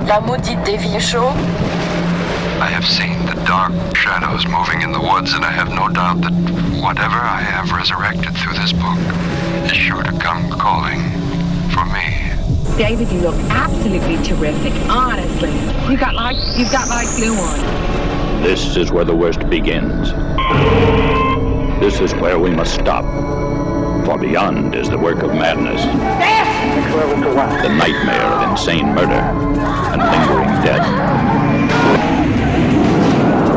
La maudite des vieux chauds. I have seen the dark shadows moving in the woods, and I have no doubt that whatever I have resurrected through this book is sure to come calling for me. David, you look absolutely terrific, honestly. You've got like glue on. This is where the worst begins. This is where we must stop. For beyond is the work of madness. The nightmare of insane murder and lingering death.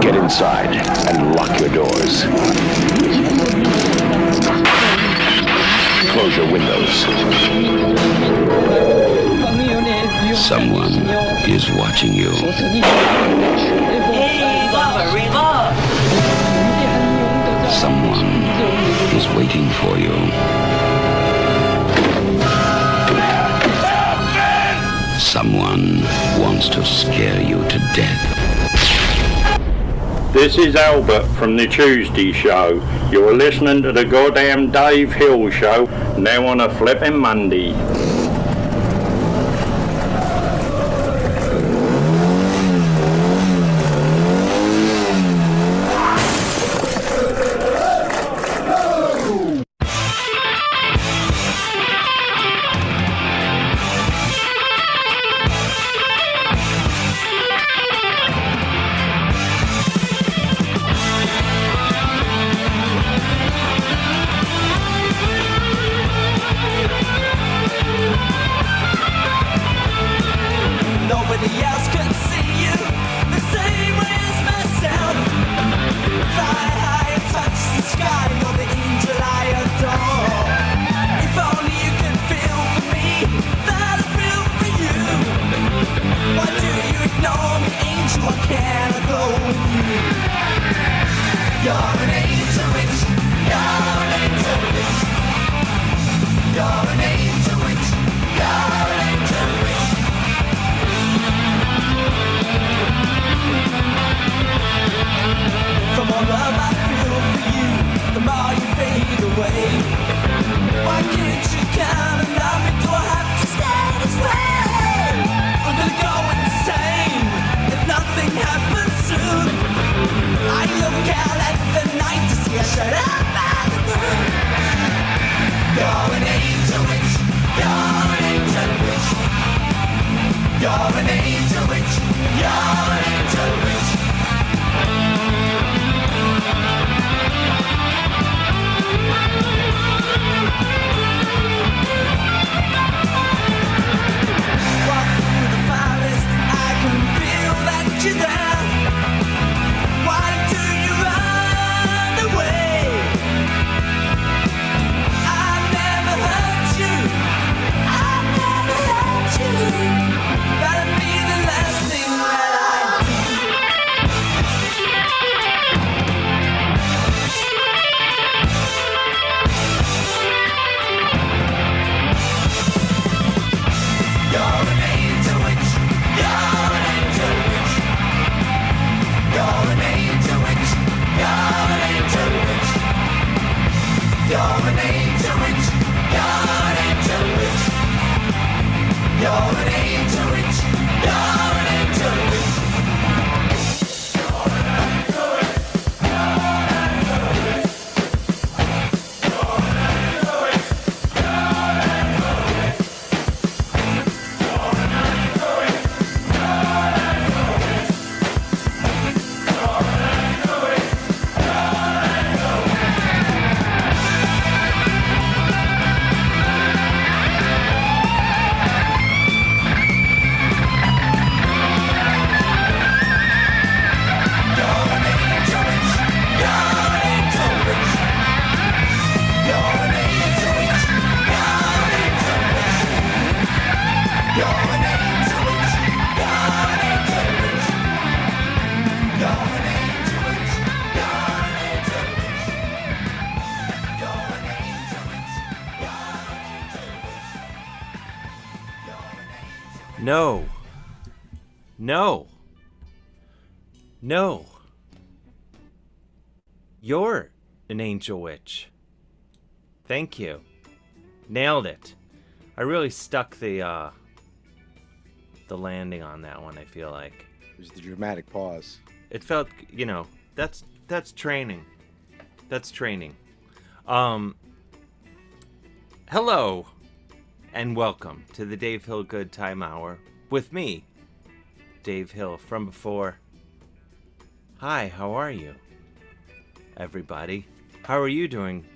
Get inside and lock your doors. Close your windows. Someone is watching you. Someone is waiting for you. Someone wants to scare you to death. This is Albert from the Tuesday Show. You're listening to the goddamn Dave Hill Show, now on a flipping Monday. No. No. No. You're an angel witch. Thank you. Nailed it. I really stuck the the landing on that one, I feel like. It was the dramatic pause. It felt, that's training. That's training. Hello, and welcome to the Dave Hill Goodtime Hour with me, Dave Hill, from before. Hi, how are you, everybody? How are you doing,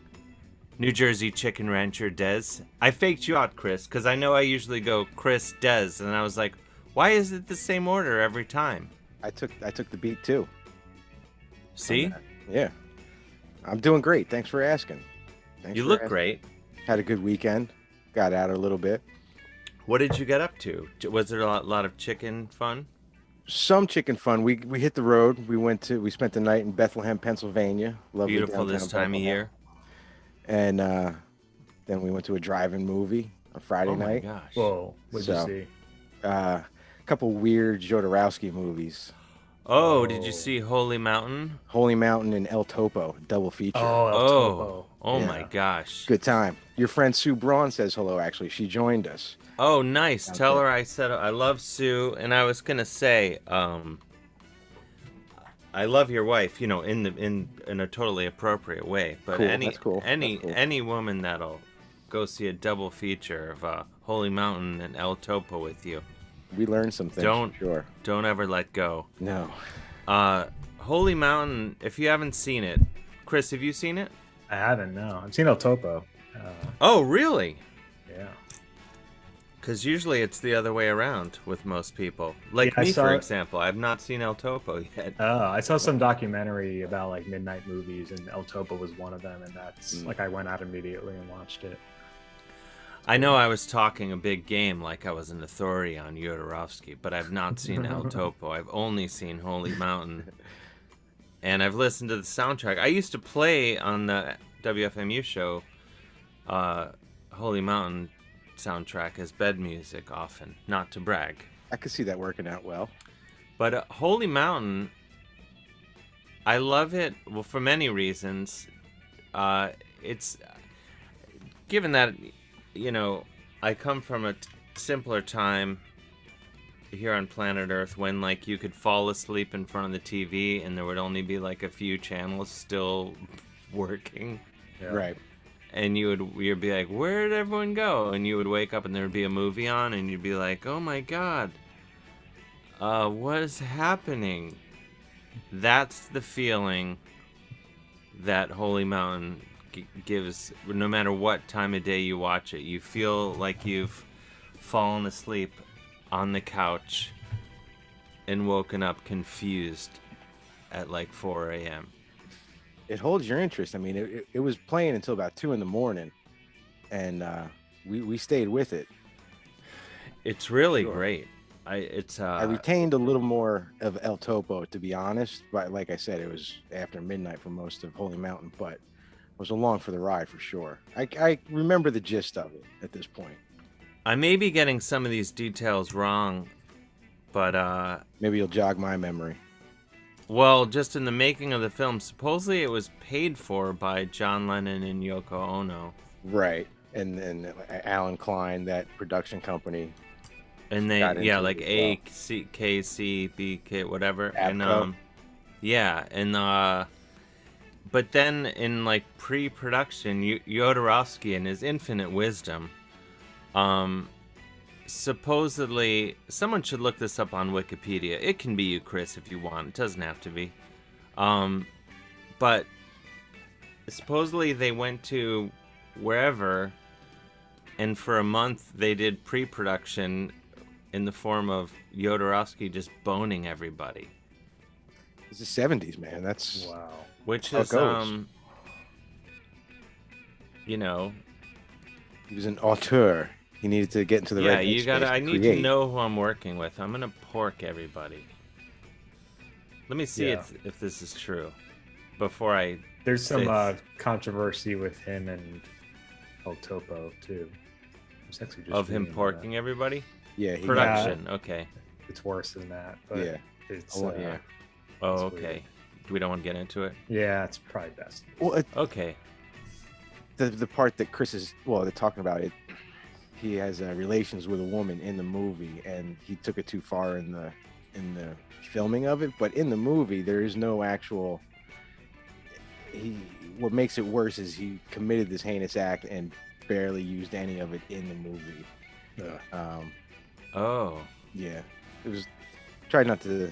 New Jersey chicken rancher Dez? I faked you out, Chris, because I know I usually go Chris Dez, and I was like, why is it the same order every time? I took the beat too. See? Yeah. I'm doing great. Thanks for asking. You look great. Had a good weekend. Got out a little bit. What did you get up to? Was there a lot of chicken fun? Some chicken fun. We hit the road. We spent the night in Bethlehem, Pennsylvania. Lovely Beautiful this time of year. And then we went to a drive-in movie on Friday night. Oh my gosh. Whoa, what'd you see? A couple weird Jodorowsky movies. Oh, did you see Holy Mountain? Holy Mountain and El Topo, double feature. Oh Yeah. My gosh. Good time. Your friend Sue Braun says hello, actually. She joined us. Oh, nice. Tell her I said I love Sue, and I was going to say, I love your wife, in a totally appropriate way. But Cool, that's cool. any woman that'll go see a double feature of Holy Mountain and El Topo with you. We learned some things. For sure. Don't ever let go. No. Holy Mountain, if you haven't seen it, Chris, have you seen it? I haven't, no. I've seen El Topo. Oh, really? Yeah. Because usually it's the other way around with most people. Like Yeah, me, for example. I've not seen El Topo yet. I saw some documentary about like midnight movies, and El Topo was one of them, and that's like I went out immediately and watched it. I know I was talking a big game like I was an authority on Jodorowsky, but I've not seen El Topo. I've only seen Holy Mountain. And I've listened to the soundtrack. I used to play on the WFMU show Holy Mountain soundtrack as bed music often, not to brag. I could see that working out well. But Holy Mountain, I love it, well, for many reasons. It's, given that, I come from a simpler time here on planet Earth when, like, you could fall asleep in front of the TV and there would only be, like, a few channels still working. Yeah. Right. And you'd be like, where did everyone go? And you would wake up and there would be a movie on and you'd be like, oh my god, what is happening? That's the feeling that Holy Mountain gives. No matter what time of day you watch it, you feel like you've fallen asleep on the couch and woken up confused at like 4 a.m. It holds your interest. I mean, it was playing until about 2 a.m, and we stayed with it. It's really great. I retained a little more of El Topo, to be honest, but like I said, it was after midnight for most of Holy Mountain, but I was along for the ride for sure. I remember the gist of it at this point. I may be getting some of these details wrong, but maybe you'll jog my memory. Well, just in the making of the film, supposedly it was paid for by John Lennon and Yoko Ono. Right. And Alan Klein, that production company. And they, like AKCBK, whatever. Abco. And but then in like pre-production, Jodorowsky, in his infinite wisdom, supposedly, someone should look this up on Wikipedia. It can be you, Chris, if you want. It doesn't have to be. But supposedly they went to wherever, and for a month they did pre-production in the form of Jodorowsky just boning everybody. It's the 70s, man. That's wow. Which is, he was an auteur. He needed to get into the right you gotta. I need to know who I'm working with. I'm gonna pork everybody. Let me see if this is true before I. There's some controversy with him and El Topo too. Just of him porking everybody. Yeah, production. Okay, it's worse than that. But yeah, it's Oh, okay. Weird. We don't want to get into it. Yeah, it's probably best. Well, okay. The part that Chris is they're talking about it. he has relations with a woman in the movie, and he took it too far in the filming of it. But in the movie, there is no actual. What makes it worse is he committed this heinous act and barely used any of it in the movie. Yeah, it was. Tried not to,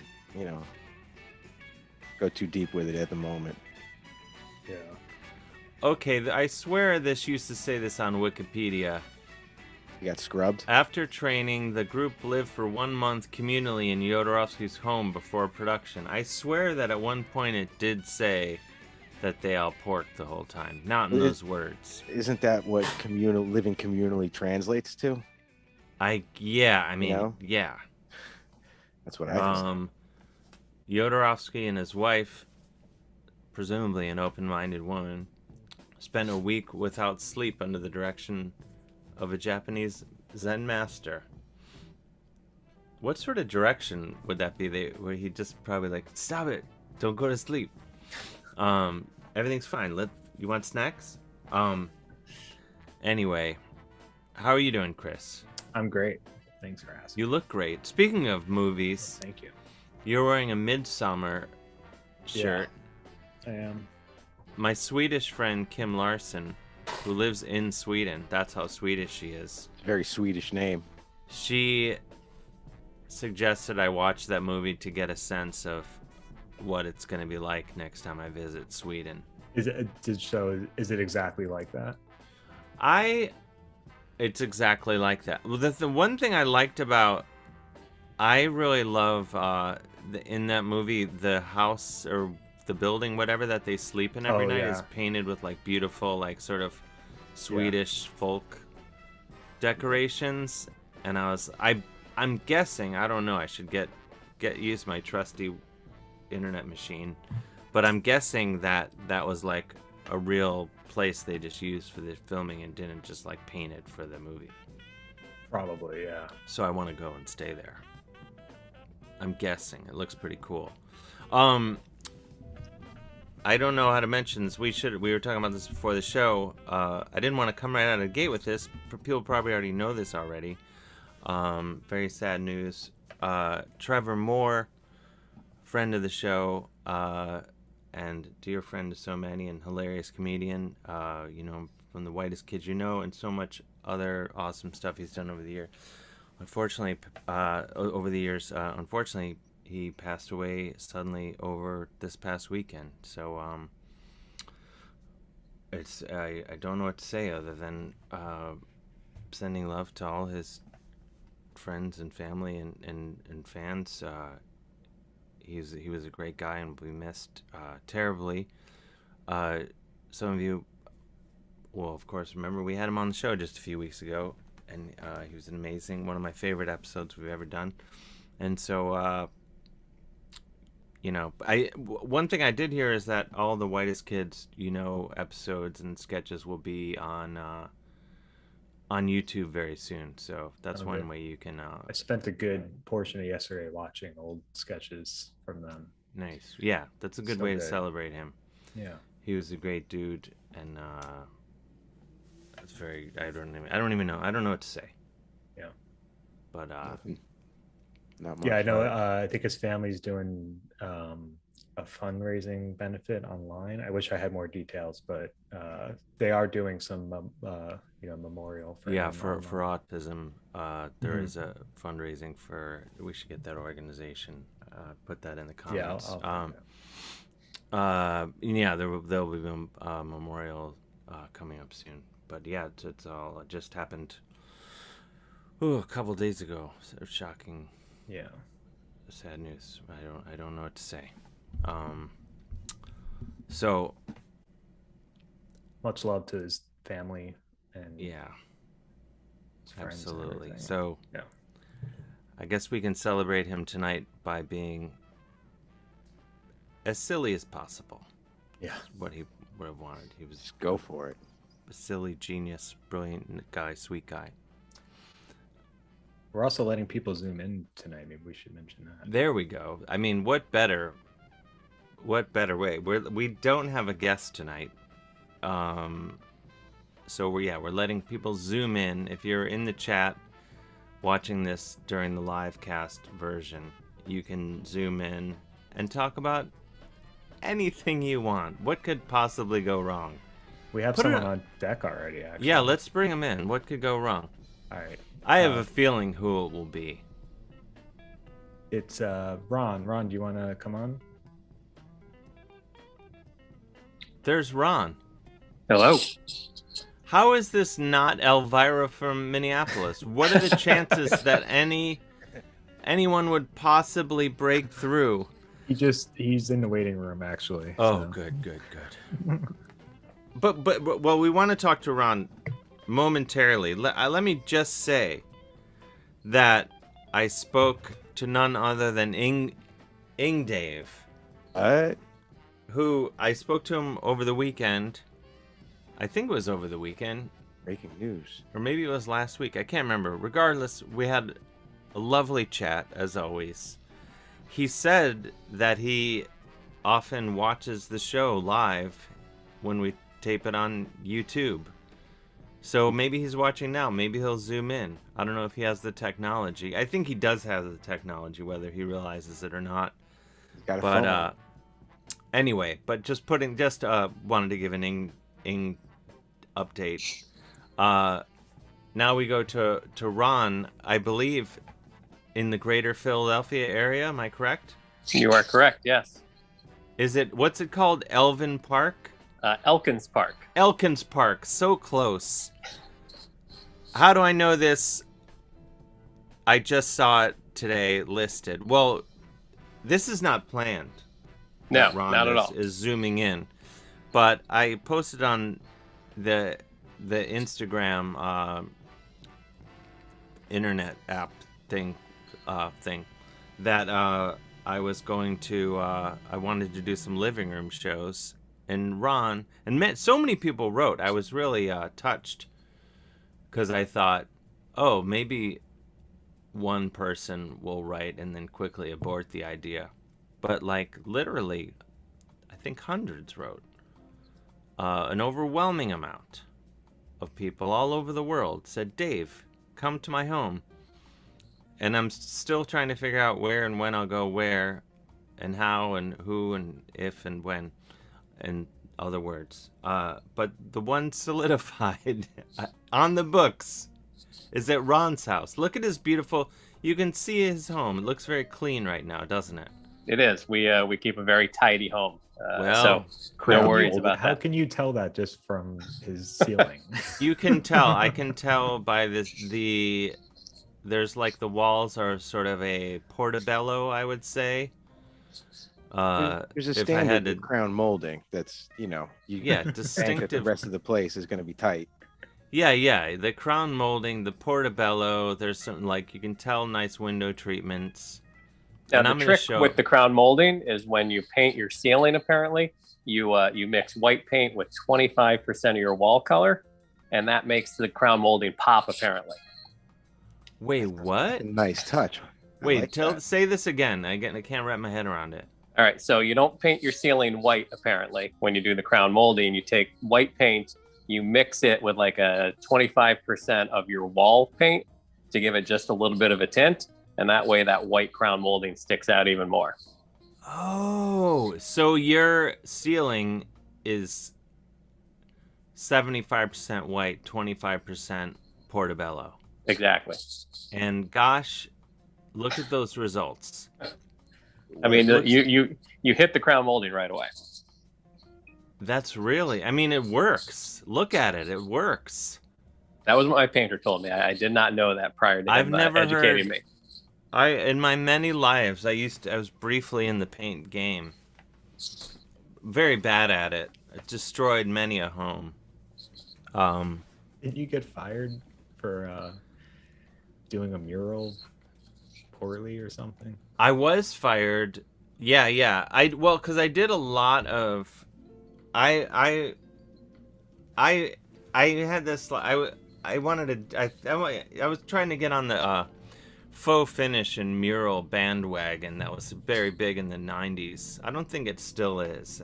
go too deep with it at the moment. Yeah. Okay, I swear this used to say this on Wikipedia. You got scrubbed? After training, the group lived for 1 month communally in Jodorowsky's home before production. I swear that at one point it did say that they all porked the whole time. Not in those words. Isn't that what living communally translates to? Yeah. That's what I think. Jodorowsky and his wife, presumably an open-minded woman, spent a week without sleep under the direction of a Japanese Zen master. What sort of direction would that be? Where he just probably like, stop it, don't go to sleep. Everything's fine. You want snacks? Anyway, how are you doing, Chris? I'm great. Thanks for asking. You look great. Speaking of movies, thank you. You're wearing a Midsummer shirt. Yeah, I am. My Swedish friend Kim Larson, who lives in Sweden, that's how Swedish she is. Very Swedish name. She suggested I watch that movie to get a sense of what it's going to be like next time I visit Sweden. Is it exactly like that? It's exactly like that. Well, the one thing I liked about, I really love in that movie, the house or the building, whatever that they sleep in every night is painted with like beautiful, like sort of Swedish folk decorations. And I'm guessing, I don't know, I should use my trusty internet machine, but I'm guessing that was like a real place they just used for the filming and didn't just like paint it for the movie. Probably, yeah. So I want to go and stay there. I'm guessing it looks pretty cool. I don't know how to mention this. We were talking about this before the show. I didn't want to come right out of the gate with this. People probably already know this already. Very sad news. Trevor Moore, friend of the show, and dear friend to so many, and hilarious comedian, from The Whitest Kids You Know, and so much other awesome stuff he's done over the year. Unfortunately, he passed away suddenly over this past weekend. So I don't know what to say other than sending love to all his friends and family and fans. He was a great guy and will be missed terribly. Some of you will, of course, remember we had him on the show just a few weeks ago, and he was one of my favorite episodes we've ever done. And so, one thing I did hear is that all the Whitest Kids episodes and sketches will be on YouTube very soon. So that's one way you can. I spent a good portion of yesterday watching old sketches from them. Nice. Yeah, that's a good way to celebrate him. Yeah, he was a great dude, and it's very. I don't even know. I don't know what to say. Yeah, but not much. Yeah, I know. I think his family's doing a fundraising benefit online. I wish I had more details, but they are doing some memorial for him for autism. There is a fundraising for. We should get that organization. Put that in the comments. There'll be a memorial coming up soon. But yeah, it's all just happened. A couple days ago. So shocking. Yeah. Sad news. I don't know what to say. So much love to his family and his friends. Absolutely. So yeah. I guess we can celebrate him tonight by being as silly as possible. Yeah. What he would have wanted. He was just go for it. A silly, genius, brilliant guy, sweet guy. We're also letting people zoom in tonight. Maybe we should mention that. There we go. I mean, what better way? We don't have a guest tonight. So we're letting people zoom in. If you're in the chat watching this during the live cast version, you can zoom in and talk about anything you want. What could possibly go wrong? We have someone on deck already, actually. Yeah, let's bring him in. What could go wrong? All right. I have a feeling who it will be. It's Ron. Ron, do you want to come on? There's Ron. Hello. How is this not Elvira from Minneapolis? What are the chances that anyone would possibly break through? He's in the waiting room, actually. Oh, so. good. But well, we want to talk to Ron momentarily. Let me just say that I spoke to none other than Ing Dave. Who I spoke to him over the weekend. I think it was over the weekend. Breaking news. Or maybe it was last week. I can't remember. Regardless, we had a lovely chat, as always. He said that he often watches the show live when we tape it on YouTube. So maybe he's watching now. Maybe he'll zoom in. I don't know if he has the technology. I think he does have the technology, whether he realizes it or not. He's got a phone. Anyway, but wanted to give an Ing update. Now we go to Ron, I believe, in the greater Philadelphia area. Am I correct? You are correct, yes. What's it called? Elvin Park? Elkins Park. Elkins Park, so close. How do I know this? I just saw it today listed. Well, this is not planned. No, Ron not at all. Is zooming in. But I posted on the Instagram internet app thing that I was going to I wanted to do some living room shows, and Ron and so many people wrote. I was really touched because I thought, oh, maybe one person will write and then quickly abort the idea, but like literally, I think hundreds wrote. An overwhelming amount of people all over the world said, Dave, come to my home. And I'm still trying to figure out where and when I'll go where and how and who and if and when and other words. But the one solidified on the books is at Ron's house. Look at his beautiful, you can see his home. It looks very clean right now, doesn't it? It is. We keep a very tidy home. Well, so no worries about that. How can you tell that just from his ceiling? You can tell. I can tell by there's like the walls are sort of a portobello, I would say. There's a standard crown molding that's, distinctive. The rest of the place is going to be tight. Yeah. The crown molding, the portobello, there's some, like, you can tell nice window treatments. Now, the trick with the crown molding is when you paint your ceiling, apparently, you mix white paint with 25% of your wall color, and that makes the crown molding pop, apparently. Wait, what? Nice touch. Wait, say this again. I can't wrap my head around it. All right, so you don't paint your ceiling white, apparently, when you do the crown molding. You take white paint, you mix it with like a 25% of your wall paint to give it just a little bit of a tint. And that way that white crown molding sticks out even more. Oh, so your ceiling is 75% white, 25% portobello. Exactly. And gosh, look at those results. I mean, you hit the crown molding right away. That's really, I mean, it works. Look at it. It works. That was what my painter told me. I did not know that prior to him educating me. In my many lives, I was briefly in the paint game. Very bad at it. It destroyed many a home. Did you get fired for doing a mural poorly or something? I was fired. Yeah. Because I did a lot of. I had this. I wanted to. I was trying to get on the faux finish and mural bandwagon that was very big in the 90s. I don't think it still is.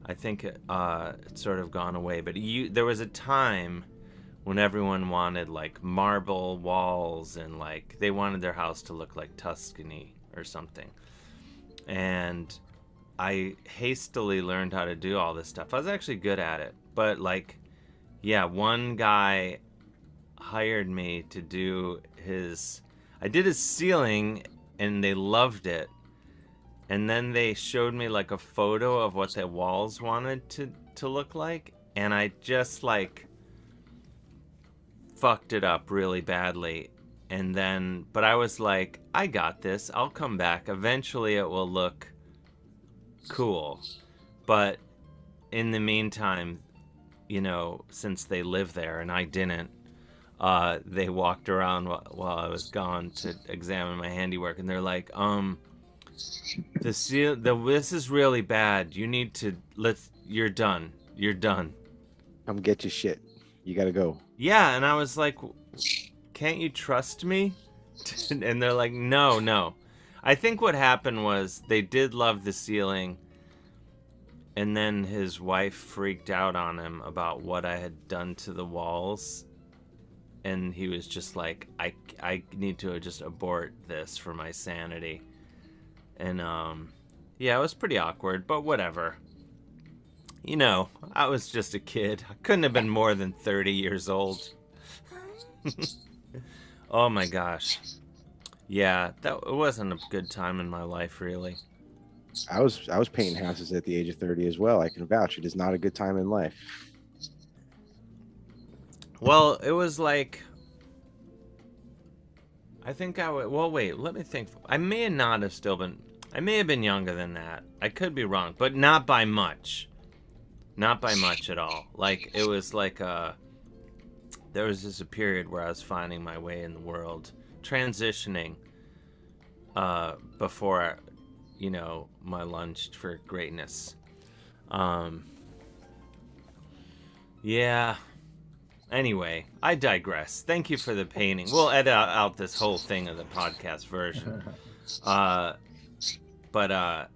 I think it's sort of gone away. But there was a time when everyone wanted like marble walls and like they wanted their house to look like Tuscany or something. And I hastily learned how to do all this stuff. I was actually good at it, but like, yeah, one guy hired me to do I did his ceiling and they loved it. And then they showed me like a photo of what the walls wanted to look like. And I just like fucked it up really badly. And then, but I was like, I got this. I'll come back. Eventually it will look cool. But in the meantime, you know, since they live there and I didn't, they walked around while I was gone to examine my handiwork. And they're like, this is really bad. You need to, you're done. You're done. Come get your shit. You gotta go. Yeah, and I was like, can't you trust me? And they're like, no. I think what happened was they did love the ceiling, and then his wife freaked out on him about what I had done to the walls, and he was just like, I need to just abort this for my sanity. And yeah, it was pretty awkward, but whatever. You know, I was just a kid. I couldn't have been more than 30 years old. Oh my gosh. Yeah, it wasn't a good time in my life, really. I was painting houses at the age of 30 as well. I can vouch. It is not a good time in life. Well, it was like, I think well, wait, let me think. I may not have still been, I may have been younger than that. I could be wrong, but not by much. Not by much at all. Like, it was like there was just a period where I was finding my way in the world, transitioning before, you know, my lunch for greatness. Yeah. Anyway, I digress. Thank you for the painting. We'll edit out this whole thing of the podcast version. But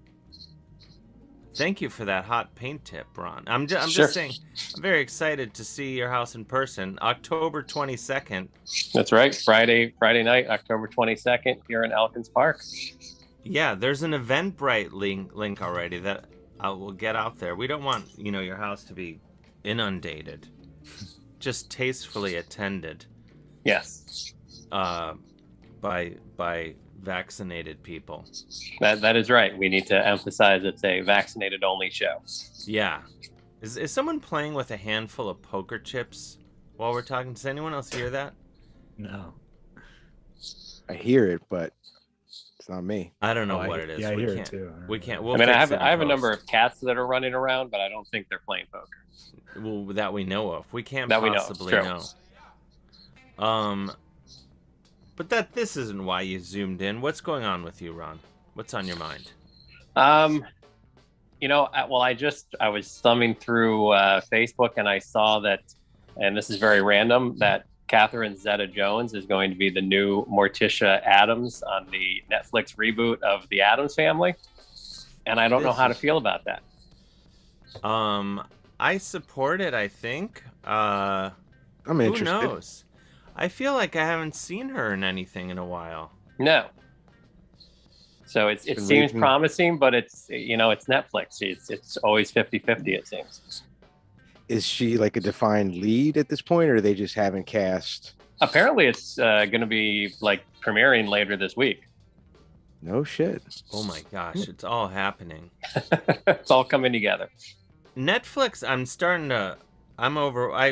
thank you for that hot paint tip, Ron. I'm just saying, I'm very excited to see your house in person, October 22nd. That's right, Friday night, October 22nd, here in Elkins Park. Yeah, there's an Eventbrite link already that I will get out there. We don't want, you know, your house to be inundated, just tastefully attended. Yes. By vaccinated people. That is right. We need to emphasize it's a vaccinated only show. Yeah. Is someone playing with a handful of poker chips while we're talking? Does anyone else hear that? No. I hear it, but it's not me. I don't know what it is. Yeah, I hear it too. We can't. I mean, I have a number of cats that are running around, but I don't think they're playing poker. Well, that we know of. We can't that possibly we know. But this isn't why you zoomed in. What's going on with you, Ron? What's on your mind? You know, well, I was thumbing through Facebook and I saw that, and this is very random, that Catherine Zeta-Jones is going to be the new Morticia Addams on the Netflix reboot of The Addams Family. And I don't know how to feel about that. I support it, I think. I'm interested. Who knows? I feel like I haven't seen her in anything in a while. No. So it seems promising, but it's, you know, it's Netflix. It's always 50-50, it seems. Is she like a defined lead at this point, or they just haven't cast? Apparently it's going to be like premiering later this week. No shit. Oh my gosh, it's all happening. It's all coming together. Netflix,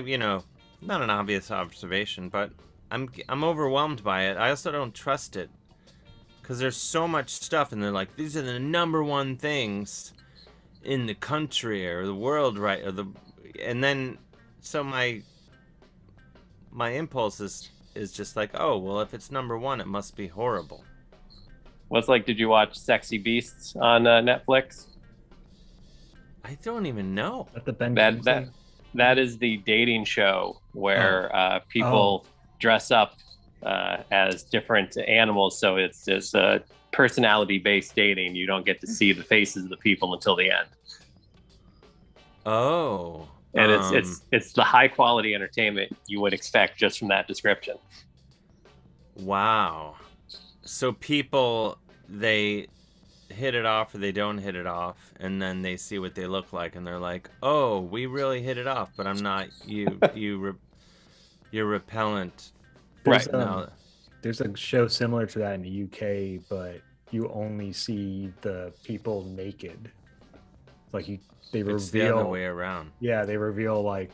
you know, not an obvious observation, but I'm overwhelmed by it. I also don't trust it because there's so much stuff, and they're like, these are the #1 things in the country or the world, right? And then so my impulse is just like, oh well, if it's #1, it must be horrible. What's like? Did you watch Sexy Beasts on Netflix? I don't even know. That is the dating show where people dress up as different animals. So it's just personality-based dating. You don't get to see the faces of the people until the end. Oh. And it's the high quality entertainment you would expect just from that description. Wow. So people, they hit it off or they don't hit it off, and then they see what they look like, and they're like, "Oh, we really hit it off, but I'm not you're repellent." There's, No. there's a show similar to that in the UK, but you only see the people naked. Like they reveal It's the other way around. Yeah, they reveal like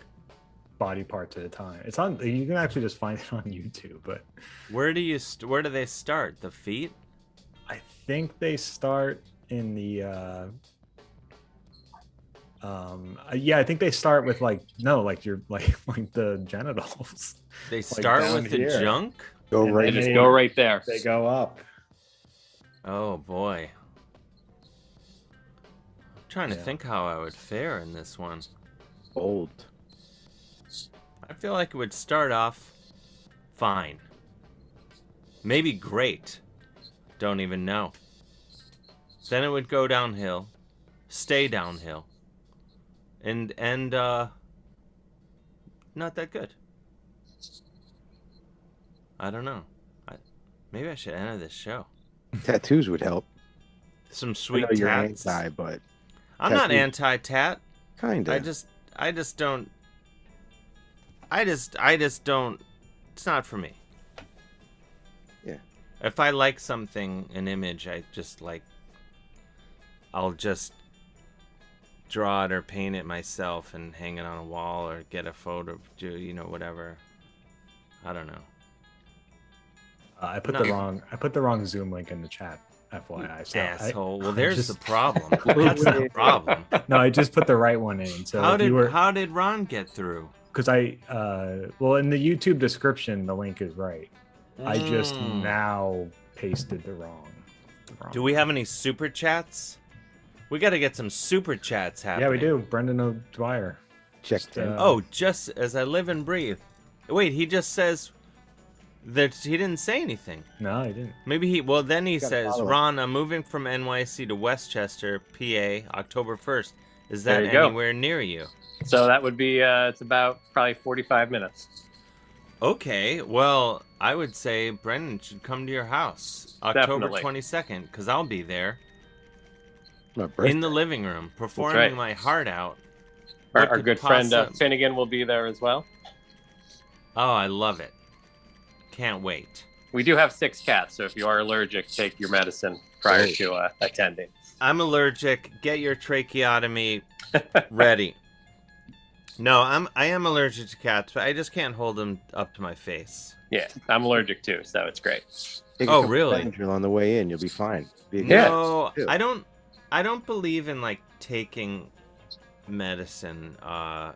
body parts at a time. It's on. You can actually just find it on YouTube. But Where do they start? The feet? I think they start in the. Yeah, I think they start with like your like the genitals. They start down with the here. junk? Go And right. They just go right there. They go up. Oh boy. I'm trying to Yeah. think how I would fare in this one. Old. I feel like it would start off fine. Maybe great. Don't even know. Then it would go downhill. Stay downhill. And not that good. I don't know. Maybe I should enter this show. Tattoos would help. Some I sweet know you're tats. anti, but I'm not tattoos- anti-tat. kinda. I just don't. I just don't. It's not for me. Yeah. If I like something, an image, I'll just draw it or paint it myself and hang it on a wall or get a photo, whatever. I don't know. I put the wrong Zoom link in the chat. FYI. So Asshole. Well, there's the problem. That's the problem. No, I just put the right one in. So How did Ron get through? Because well, in the YouTube description, the link is right. I just now pasted the wrong. Do we have any super chats? We got to get some super chats happening. Yeah, we do. Brendan O'Dwyer. Checked in. Just as I live and breathe. Wait, he just says that he didn't say anything. No, he didn't. Maybe he Gotta says, follow it. Ron, I'm moving from NYC to Westchester, PA, October 1st. Is that There you go. anywhere near you? So that would be it's about probably 45 minutes. Okay, well, I would say Brendan should come to your house October Definitely. 22nd, because I'll be there My birthday. in the living room performing right. my heart out. Our What could good friend possi- Finnegan will be there as well. Oh, I love it. Can't wait. We do have 6 cats, so if you are allergic, take your medicine prior to attending. I'm allergic. Get your tracheotomy ready. No, I am allergic to cats, but I just can't hold them up to my face. Yeah, I'm allergic too, so it's great. Take a Oh, couple really? Benadryl on the way in, you'll be fine. Be a good Yeah. No, too. I don't believe in like taking medicine. I'm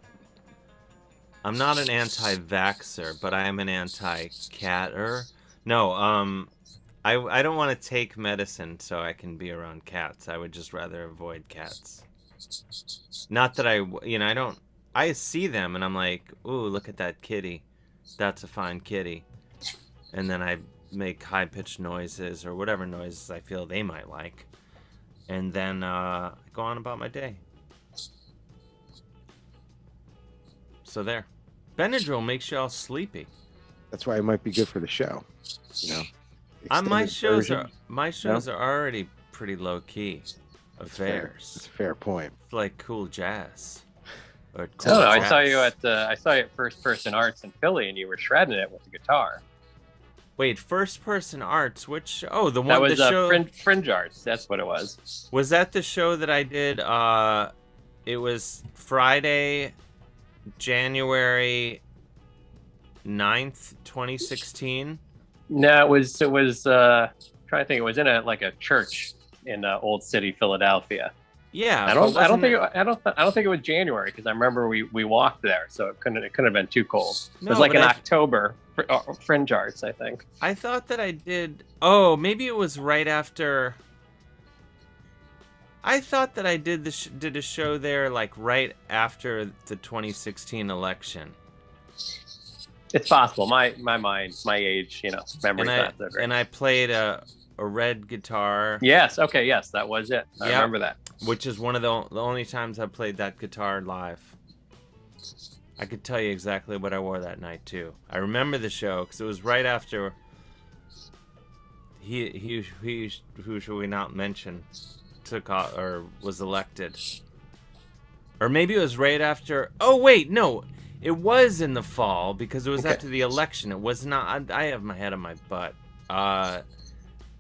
not an anti-vaxxer, but I am an anti-catter. No, I don't want to take medicine so I can be around cats. I would just rather avoid cats. Not that I see them and I'm like, ooh, look at that kitty. That's a fine kitty. And then I make high-pitched noises or whatever noises I feel they might like. And then go on about my day. So there. Benadryl makes you all sleepy. That's why it might be good for the show. My Extended shows version. are already pretty low-key That's fair. affairs. That's a fair point. It's like cool jazz. Or I cool don't know. I jazz. saw you at First Person Arts in Philly, and you were shredding it with the guitar. Wait, First Person Arts, which... Oh, the one... That was the show... Fringe Arts. That's what it was. Was that the show that I did? It was Friday, January 9th, 2016. No, it was. Trying to think. It was in a church in Old City, Philadelphia. Yeah. I don't think it was January because I remember we walked there, so it couldn't have been too cold. It was No, like but in I- October, Fringe Arts, I think. I thought that I did... Oh, maybe it was right after... I thought that I did a show there like right after the 2016 election. It's possible. My mind, my age, memory's not so great. And I played a red guitar. Yes. Okay. Yes, that was it. I Yep. remember that. which is one of the only times I played that guitar live. I could tell you exactly what I wore that night too. I remember the show because it was right after he who should we not mention took off or was elected, or maybe it was right after. Oh wait, no, it was in the fall because it was after the election. It was not. I have my head on my butt. I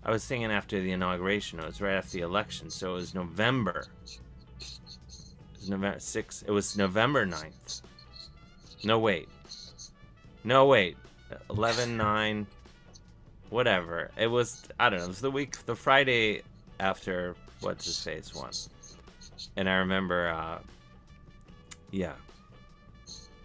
was thinking after the inauguration. It was right after the election, so it was November. It was November 6th. It was November 9th. No, wait. 11, 9, whatever. It was, I don't know, it was the Friday after What's-His-Face won. And I remember,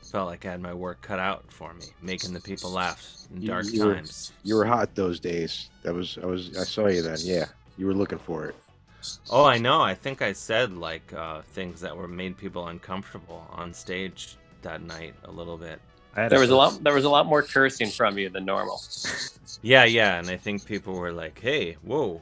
felt like I had my work cut out for me, making the people laugh in dark times. You were hot those days. I saw you then, yeah. You were looking for it. Oh, I know. I think I said, like, things that made people uncomfortable on stage that night a little bit. There was a lot more cursing from you than normal. Yeah, and I think people were like, hey, whoa.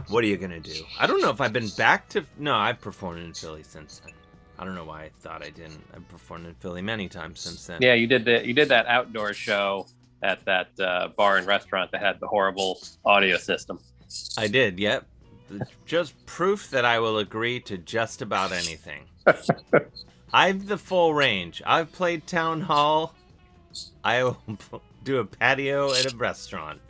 What are you gonna do? I don't know if I've been back to. No, I've performed in Philly since then. I don't know why I thought I didn't. I've performed in Philly many times since then. Yeah, you did that outdoor show at that bar and restaurant that had the horrible audio system. I did. Yep. Just proof that I will agree to just about anything. I've the full range. I've played town hall. I will do a patio at a restaurant.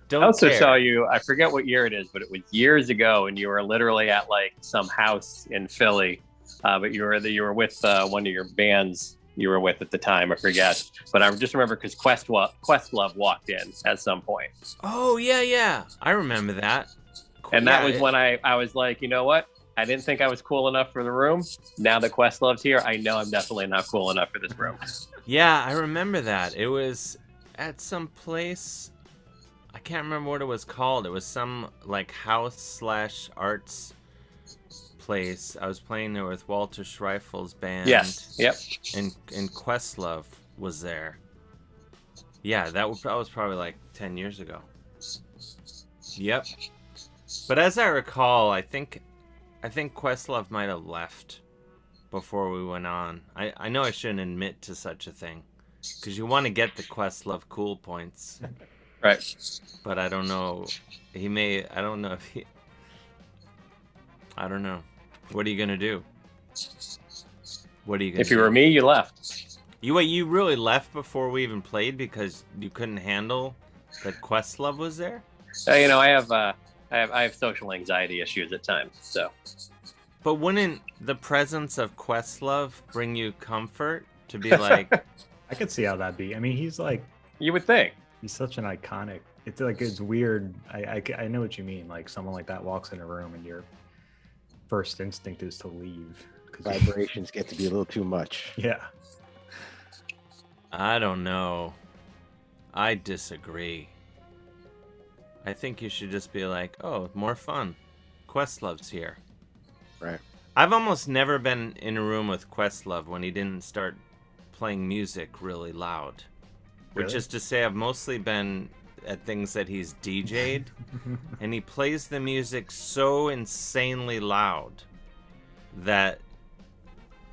Don't I also care. saw you, I forget what year it is, but it was years ago, and you were literally at like some house in Philly. But you were with one of your bands you were with at the time. I forget, but I just remember because Questlove walked in at some point. Oh yeah, I remember that. And that was when I was like, you know what? I didn't think I was cool enough for the room. Now that Questlove's here, I know I'm definitely not cool enough for this room. Yeah, I remember that. It was at some place. I can't remember what it was called. It was some like house/arts place. I was playing there with Walter Schreifel's band. Yes. Yep. And Questlove was there. Yeah, that was probably like 10 years ago. Yep. But as I recall, I think Questlove might have left before we went on. I know I shouldn't admit to such a thing, because you want to get the Questlove cool points. Right. But I don't know. I don't know if he... I don't know. What are you going to do? What are you going to do? If you were me, you left. You really left before we even played because you couldn't handle that Questlove was there? You know, I have social anxiety issues at times, so. But wouldn't the presence of Questlove bring you comfort to be like? I could see how that'd be. I mean, he's like. You would think. He's such an iconic. It's like it's weird. I know what you mean. Like someone like that walks in a room and your first instinct is to leave. Vibrations get to be a little too much. Yeah. I don't know. I disagree. I think you should just be like, oh, more fun. Questlove's here. Right. I've almost never been in a room with Questlove when he didn't start playing music really loud. Really? Which is to say I've mostly been at things that he's DJ'd, and he plays the music so insanely loud that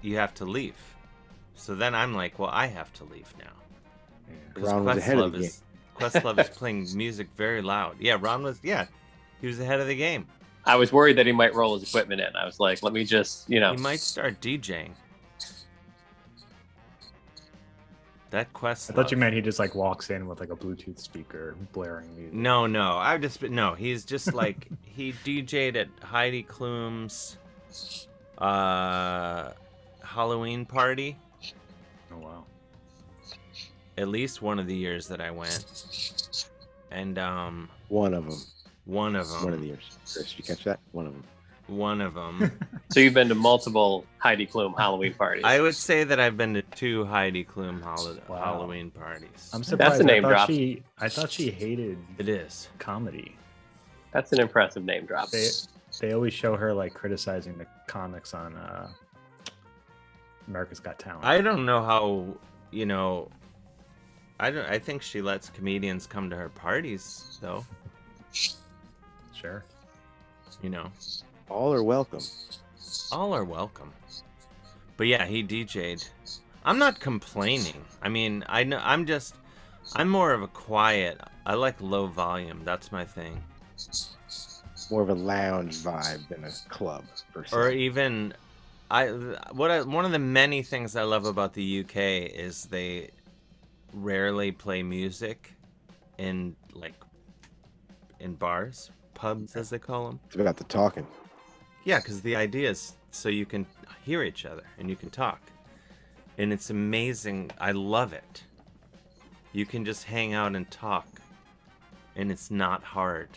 you have to leave. So then I'm like, well, I have to leave now. Because Ron was ahead of the game. Questlove is playing music very loud. Yeah, he was ahead of the game. I was worried that he might roll his equipment in. I was like, let me just, He might start DJing. That Questlove. I thought you meant he just like walks in with like a Bluetooth speaker blaring music. No. He's just like, he DJ'd at Heidi Klum's Halloween party. Oh, wow. At least one of the years that I went. And One of them. One of the years. Chris, did you catch that? One of them. One of them. So you've been to multiple Heidi Klum Halloween parties. I would say that I've been to 2 Heidi Klum Halloween parties. I'm surprised. That's a name drop. I thought she hated comedy. That's an impressive name drop. They always show her like criticizing the comics on America's Got Talent. I don't know how, I think she lets comedians come to her parties though. Sure. You know, All are welcome. all are welcome. But yeah, he DJ'd. I'm not complaining. I mean, I know I'm more of a quiet. I like low volume. That's my thing. More of a lounge vibe than a club, per se. Or even, one of the many things I love about the UK is they rarely play music in bars, pubs as they call them. It's about the talking. Yeah, because the idea is so you can hear each other and you can talk. And it's amazing. I love it. You can just hang out and talk. And it's not hard.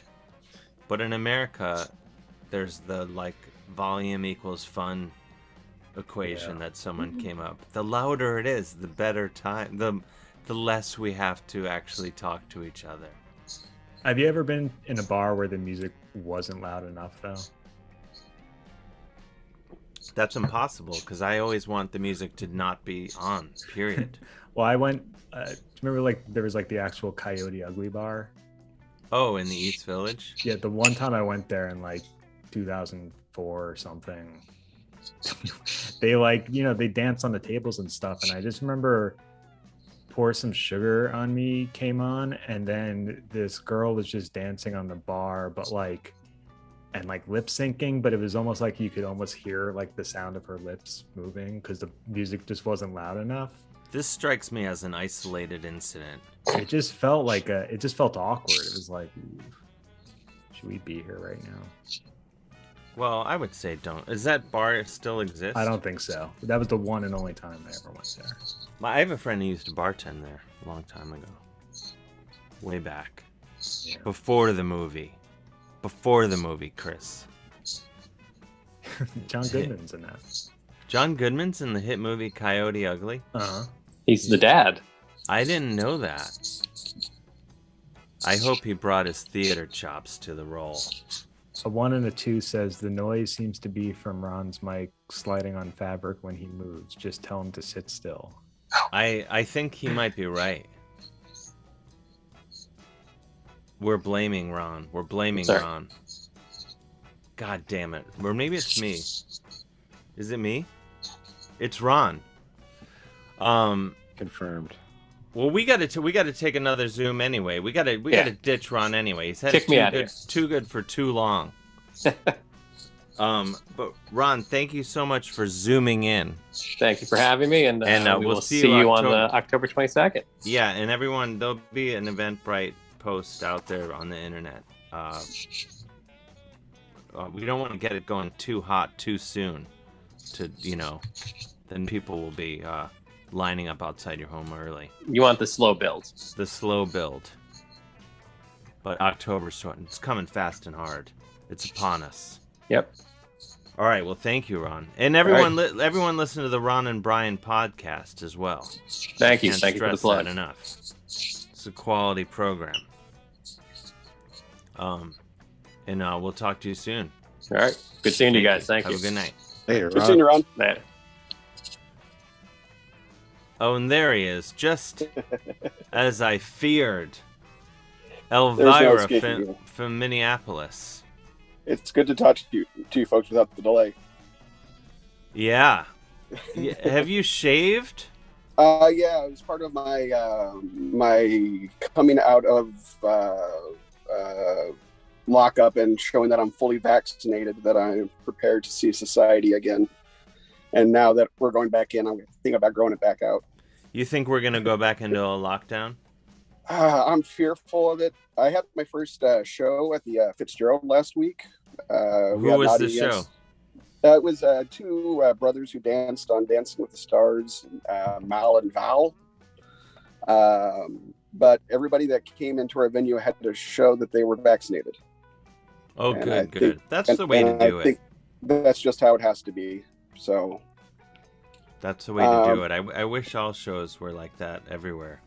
But in America, there's the volume equals fun equation that someone came up. The louder it is, the better time. The less we have to actually talk to each other. Have you ever been in a bar where the music wasn't loud enough, though? That's impossible because I always want the music to not be on, period. Well, I went, remember there was the actual Coyote Ugly bar? Oh, in the East Village? Yeah, the one time I went there in 2004 or something, they they dance on the tables and stuff. And I just remember Pour Some Sugar on Me came on, and then this girl was just dancing on the bar, but lip syncing, but it was almost like you could almost hear the sound of her lips moving because the music just wasn't loud enough. This strikes me as an isolated incident. It just felt it just felt awkward. It was like, should we be here right now? Well, I would say don't. Does that bar still exist? I don't think so. That was the one and only time I ever went there. I have a friend who used to bartend there a long time ago. Way back. Yeah. Before the movie. Before the movie, Chris. John Goodman's in that. John Goodman's in the hit movie Coyote Ugly? Uh-huh. He's the dad. I didn't know that. I hope he brought his theater chops to the role. A 1 and a 2 says the noise seems to be from Ron's mic sliding on fabric when he moves. Just tell him to sit still. I think he might be right. We're blaming Ron. We're blaming Ron. God damn it. Or maybe it's me. Is it me? It's Ron. Confirmed. Well, we got to take another Zoom anyway. We got to ditch Ron anyway. He's had too good for too long. But Ron, thank you so much for zooming in. Thank you for having me, and we will see you on the October 22nd. Yeah, and everyone, there'll be an Eventbrite post out there on the internet. We don't want to get it going too hot too soon. Then people will be lining up outside your home early. You want the slow build. The slow build. But October's it's coming fast and hard. It's upon us. Yep. All right. Well, thank you, Ron, and everyone. Everyone listen to the Ron and Brian podcast as well. Thank you. Thank you for the plug. That enough. It's a quality program. And we'll talk to you soon. All right. Good seeing you guys. Thank you. Have a good night. Later, Good seeing you, Ron. Later. Oh, and there he is, just as I feared. Elvira from Minneapolis. It's good to talk to you folks without the delay. Yeah. Have you shaved? Yeah, it was part of my my coming out of lockup and showing that I'm fully vaccinated, that I'm prepared to see society again. And now that we're going back in, I'm thinking about growing it back out. You think we're going to go back into a lockdown? I'm fearful of it. I had my first show at the Fitzgerald last week. Who was the show? It was two brothers who danced on Dancing with the Stars, Mal and Val. But everybody that came into our venue had to show that they were vaccinated. Oh, and good. That's the way to do it. I think that's just how it has to be. So that's the way to do it. I wish all shows were like that everywhere.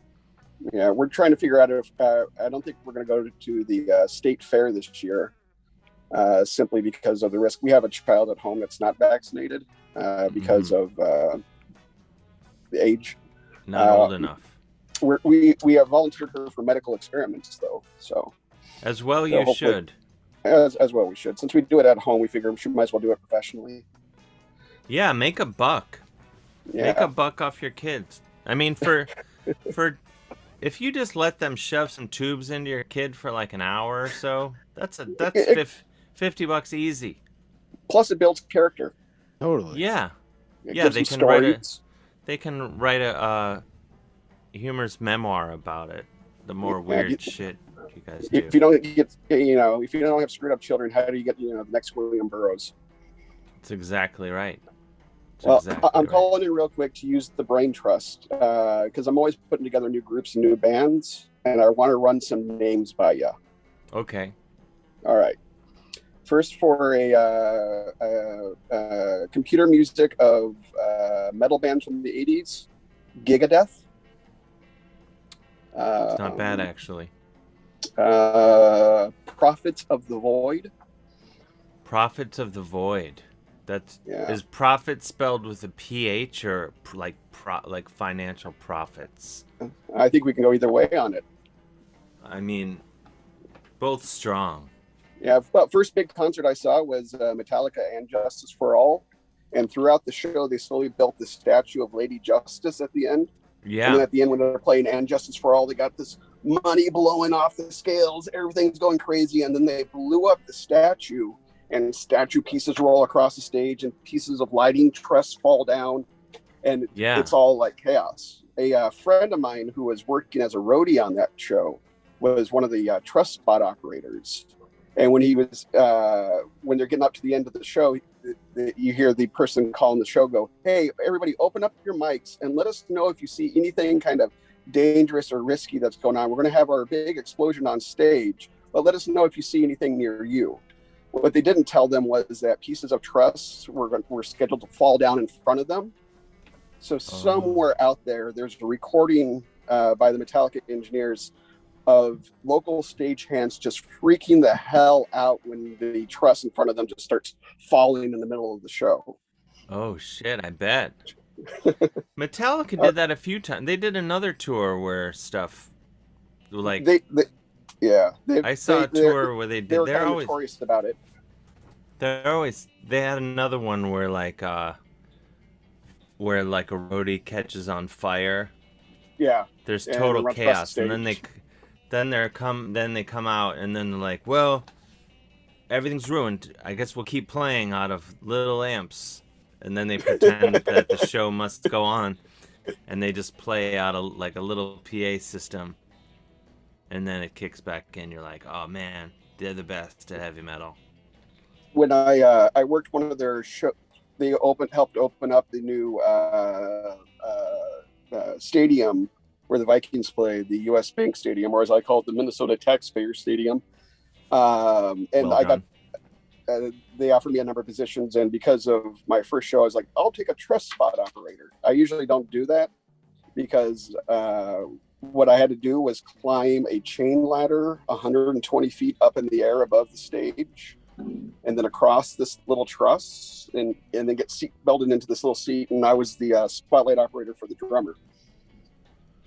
Yeah, we're trying to figure out if I don't think we're going to go to the state fair this year, simply because of the risk. We have a child at home that's not vaccinated because of the age. Not old enough. We have volunteered her for medical experiments, though. So as well, you should. As well we should. Since we do it at home, we figure we might as well do it professionally. Yeah, make a buck. Yeah. Make a buck off your kids. I mean, for if you just let them shove some tubes into your kid for like an hour or so, that's $50 easy. Plus, it builds character. Totally. Yeah. It Yeah, gives they them can write a humorous memoir about it. The more weird shit you guys do. If you don't get, if you don't have screwed up children, how do you get, the next William Burroughs? That's exactly right. I'm calling in real quick to use the brain trust because I'm always putting together new groups and new bands, and I want to run some names by you. Okay. All right. First, for a computer music of metal bands from the 80s, Gigadeath. It's not bad, actually. Prophets of the Void. Prophets of the Void. Is profit spelled with a PH or like financial profits? I think we can go either way on it. I mean, both strong. Yeah, well, first big concert I saw was Metallica and Justice for All. And throughout the show, they slowly built the statue of Lady Justice at the end. Yeah. And then at the end, when they're playing and Justice for All, they got this money blowing off the scales. Everything's going crazy. And then they blew up the statue, and statue pieces roll across the stage, and pieces of lighting truss fall down. And it's all like chaos. A friend of mine who was working as a roadie on that show was one of the truss spot operators. And when he was, when they're getting up to the end of the show, you hear the person calling the show go, "Hey, everybody, open up your mics and let us know if you see anything kind of dangerous or risky that's going on. We're going to have our big explosion on stage, but let us know if you see anything near you." What they didn't tell them was that pieces of truss were scheduled to fall down in front of them. So somewhere out there, there's a recording by the Metallica engineers of local stagehands just freaking the hell out when the truss in front of them just starts falling in the middle of the show. Oh shit, I bet. Metallica did that a few times. They did another tour where stuff like I saw a tour where they did. They're always notorious about it. They had another one where like a roadie catches on fire. Yeah. There's total chaos, and then they come out, and then they're like, well, everything's ruined. I guess we'll keep playing out of little amps. And then they pretend that the show must go on, and they just play out a little PA system. And then it kicks back in. You're like, oh man, they're the best at heavy metal. When I worked one of their show, they helped open up the new stadium where the Vikings play, the U.S. Bank Stadium, or as I call it, the Minnesota Taxpayer Stadium. They offered me a number of positions, and because of my first show, I was like, I'll take a truss spot operator. I usually don't do that because what I had to do was climb a chain ladder 120 feet up in the air above the stage, and then across this little truss, and then get seat belted into this little seat. And I was the spotlight operator for the drummer.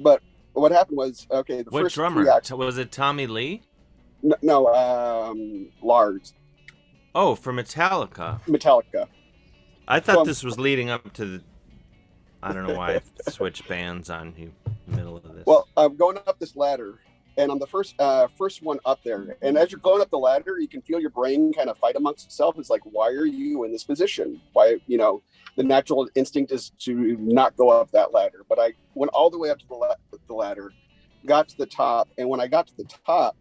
But what happened was, the what first drummer? Was it Tommy Lee? No, Lars. Oh, for Metallica. Metallica. I thought this was leading up to the... I don't know why I switched bands on you in the middle of this. Well, I'm going up this ladder, and I'm the first one up there. And as you're going up the ladder, you can feel your brain kind of fight amongst itself. It's like, why are you in this position? Why, the natural instinct is to not go up that ladder. But I went all the way up to the ladder, got to the top, and when I got to the top,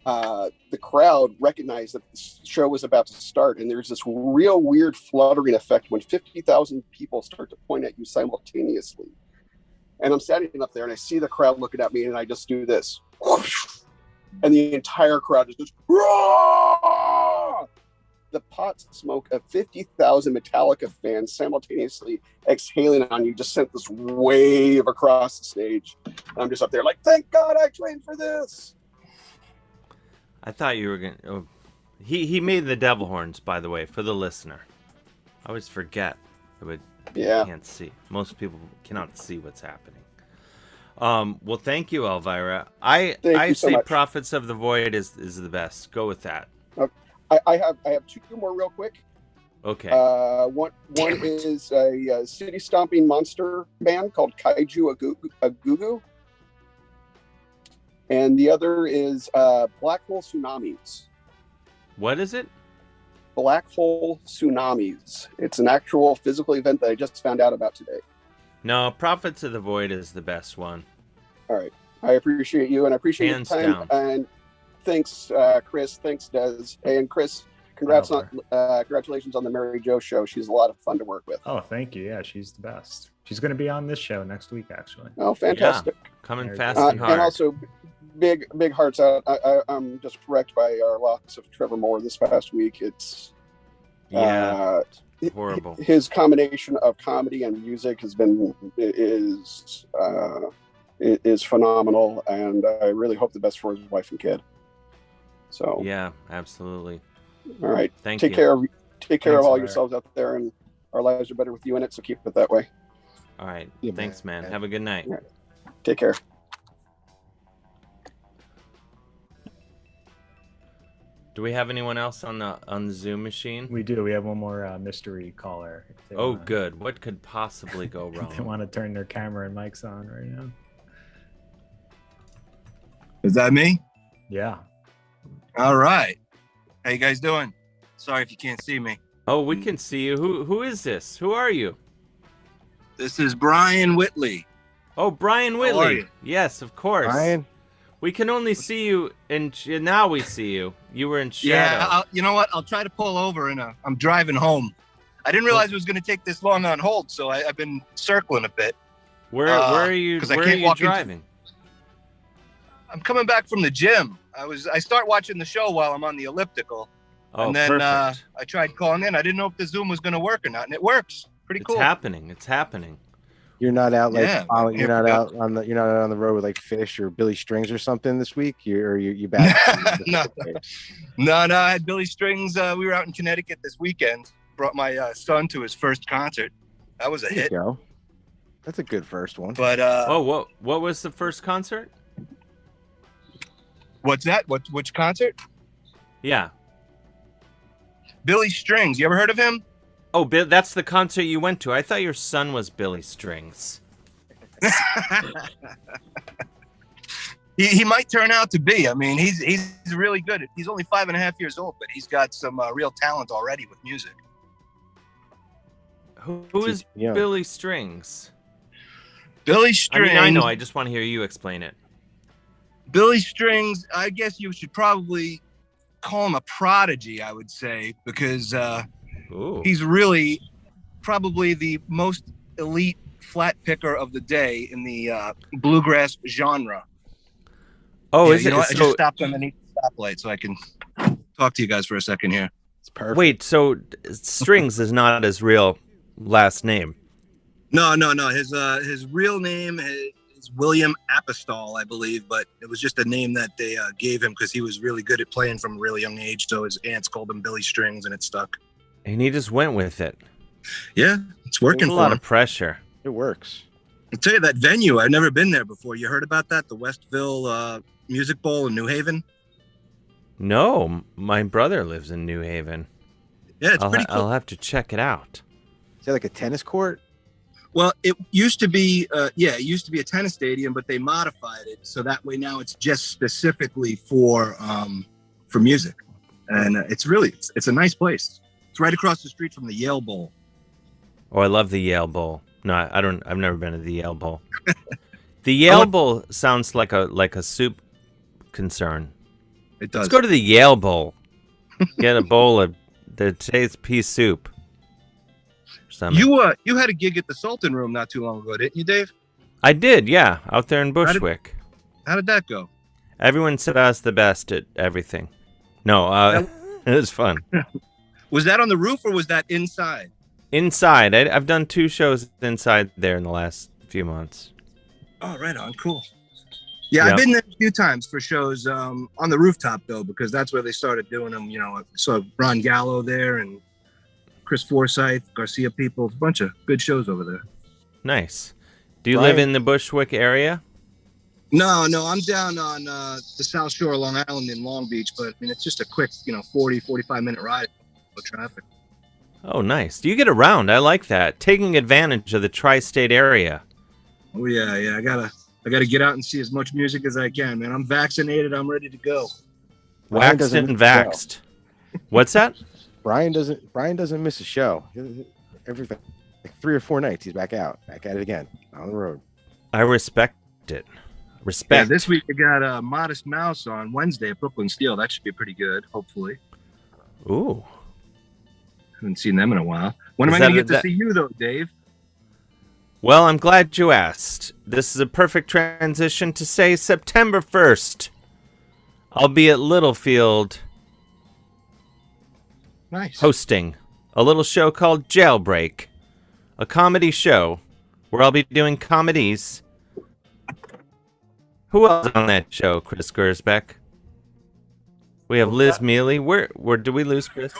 the crowd recognized that the show was about to start, and there's this real weird fluttering effect when 50,000 people start to point at you simultaneously. And I'm standing up there, and I see the crowd looking at me, and I just do this, whoosh, and the entire crowd just goes, "Roar!" The pot smoke of 50,000 Metallica fans simultaneously exhaling on you just sent this wave across the stage. And I'm just up there like, thank God I trained for this. I thought you were going to... Oh, he made the devil horns, by the way, for the listener. I always forget. Can't see. Most people cannot see what's happening. Well, thank you, Elvira. I say Prophets of the Void is the best. Go with that. I have two more real quick. Okay. One is a city stomping monster band called Kaiju Agugu, and the other is Black Hole Tsunamis. What is it? Black Hole Tsunamis. It's an actual physical event that I just found out about today. No, Prophets of the Void is the best one. All right. I appreciate you, and I appreciate Hands your time. down. And thanks, Chris. Thanks, Des. Hey, and Chris, congratulations on the Mary Jo show. She's a lot of fun to work with. Oh, thank you. Yeah, she's the best. She's going to be on this show next week, actually. Oh, fantastic. Yeah, coming fast and hard. And also, big hearts out. I'm just wrecked by our loss of Trevor Moore this past week. It's horrible. His combination of comedy and music is phenomenal, and I really hope the best for his wife and kid. So yeah, absolutely. All right, take care of all yourselves out there, and our lives are better with you in it. So keep it that way. All right, thanks, man. Have a good night. Right. Take care. Do we have anyone else on the Zoom machine? We do. We have one more mystery caller. Oh, good. What could possibly go wrong? They want to turn their camera and mics on right now. Is that me? Yeah. All right. How you guys doing? Sorry if you can't see me. Oh, we can see you. Who is this? Who are you? This is Brian Whitley. Oh, Brian How are Whitley. you? Yes, of course. Brian? We can only see you, and now we see you. You were in shadow. Yeah, you know what? I'll try to pull over, and I'm driving home. I didn't realize it was going to take this long on hold, so I've been circling a bit. Where are you? Where are you driving? I'm coming back from the gym. I start watching the show while I'm on the elliptical. Oh, and then perfect. I tried calling in. I didn't know if the Zoom was going to work or not, and it works. Pretty cool. It's happening. It's happening. You're not out like Yeah, you're not out on the road with like Fish or Billy Strings or something this week. You back? No. I had Billy Strings. We were out in Connecticut this weekend. Brought my son to his first concert. That was a hit. Go. That's a good first one. But what was the first concert? What's that? Which concert? Yeah. Billy Strings. You ever heard of him? Oh, that's the concert you went to. I thought your son was Billy Strings. He might turn out to be. I mean, he's really good. He's only 5.5 years old, but he's got some real talent already with music. Who is Billy Strings? Billy Strings. I mean, I know. I just want to hear you explain it. Billy Strings, I guess you should probably call him a prodigy, I would say, because he's really probably the most elite flat picker of the day in the bluegrass genre. Oh, is it? I just stopped underneath the stoplight so I can talk to you guys for a second here. It's perfect. Wait, so Strings is not his real last name? No. His real name is William Apostol, I believe, but it was just a name that they gave him because he was really good at playing from a really young age. So his aunts called him Billy Strings, and it stuck. And he just went with it. Yeah, it's working for him. A lot of pressure. It works. I'll tell you, that venue, I've never been there before. You heard about that? The Westville Music Bowl in New Haven? No, my brother lives in New Haven. Yeah, it's pretty cool. I'll have to check it out. Is that like a tennis court? Well, it used to be, it used to be a tennis stadium, but they modified it. So that way now it's just specifically for music. And it's a nice place. It's right across the street from the Yale Bowl. Oh, I love the Yale Bowl. No, I've never been to the Yale Bowl. The Yale Bowl sounds like a soup concern. It does. Let's go to the Yale Bowl. Get a bowl of the today's pea soup. You had a gig at the Sultan Room not too long ago, didn't you, Dave? I did, yeah, out there in Bushwick. How did that go? Everyone said I was the best at everything. No, it was fun. Was that on the roof or was that inside? Inside. I've done 2 shows inside there in the last few months. Oh, right on. Cool. Yeah, yep. I've been there a few times for shows on the rooftop, though, because that's where they started doing them. You know, I saw Ron Gallo there and Chris Forsyth, Garcia Peoples, a bunch of good shows over there. Nice. Do you live in the Bushwick area? No, I'm down on the South Shore of Long Island in Long Beach, but I mean, it's just a quick, 40, 45-minute ride. No traffic. Oh, nice. You get around. I like that. Taking advantage of the tri-state area. Oh yeah. I gotta get out and see as much music as I can, man. I'm vaccinated. I'm ready to go. Waxed and vaxxed. What's that? Brian doesn't miss a show. Everything, like 3 or 4 nights, he's back at it again on the road. I respect it. Respect. Yeah, this week I got Modest Mouse on Wednesday at Brooklyn Steel. That should be pretty good, hopefully. Ooh. Haven't seen them in a while. When am I going to get to see you, though, Dave? Well, I'm glad you asked. This is a perfect transition to say September 1st. I'll be at Littlefield. Nice. Hosting a little show called Jailbreak. A comedy show where I'll be doing comedies. Who else on that show, Chris Gersbeck? We have Liz Mealy. Where do we lose Chris?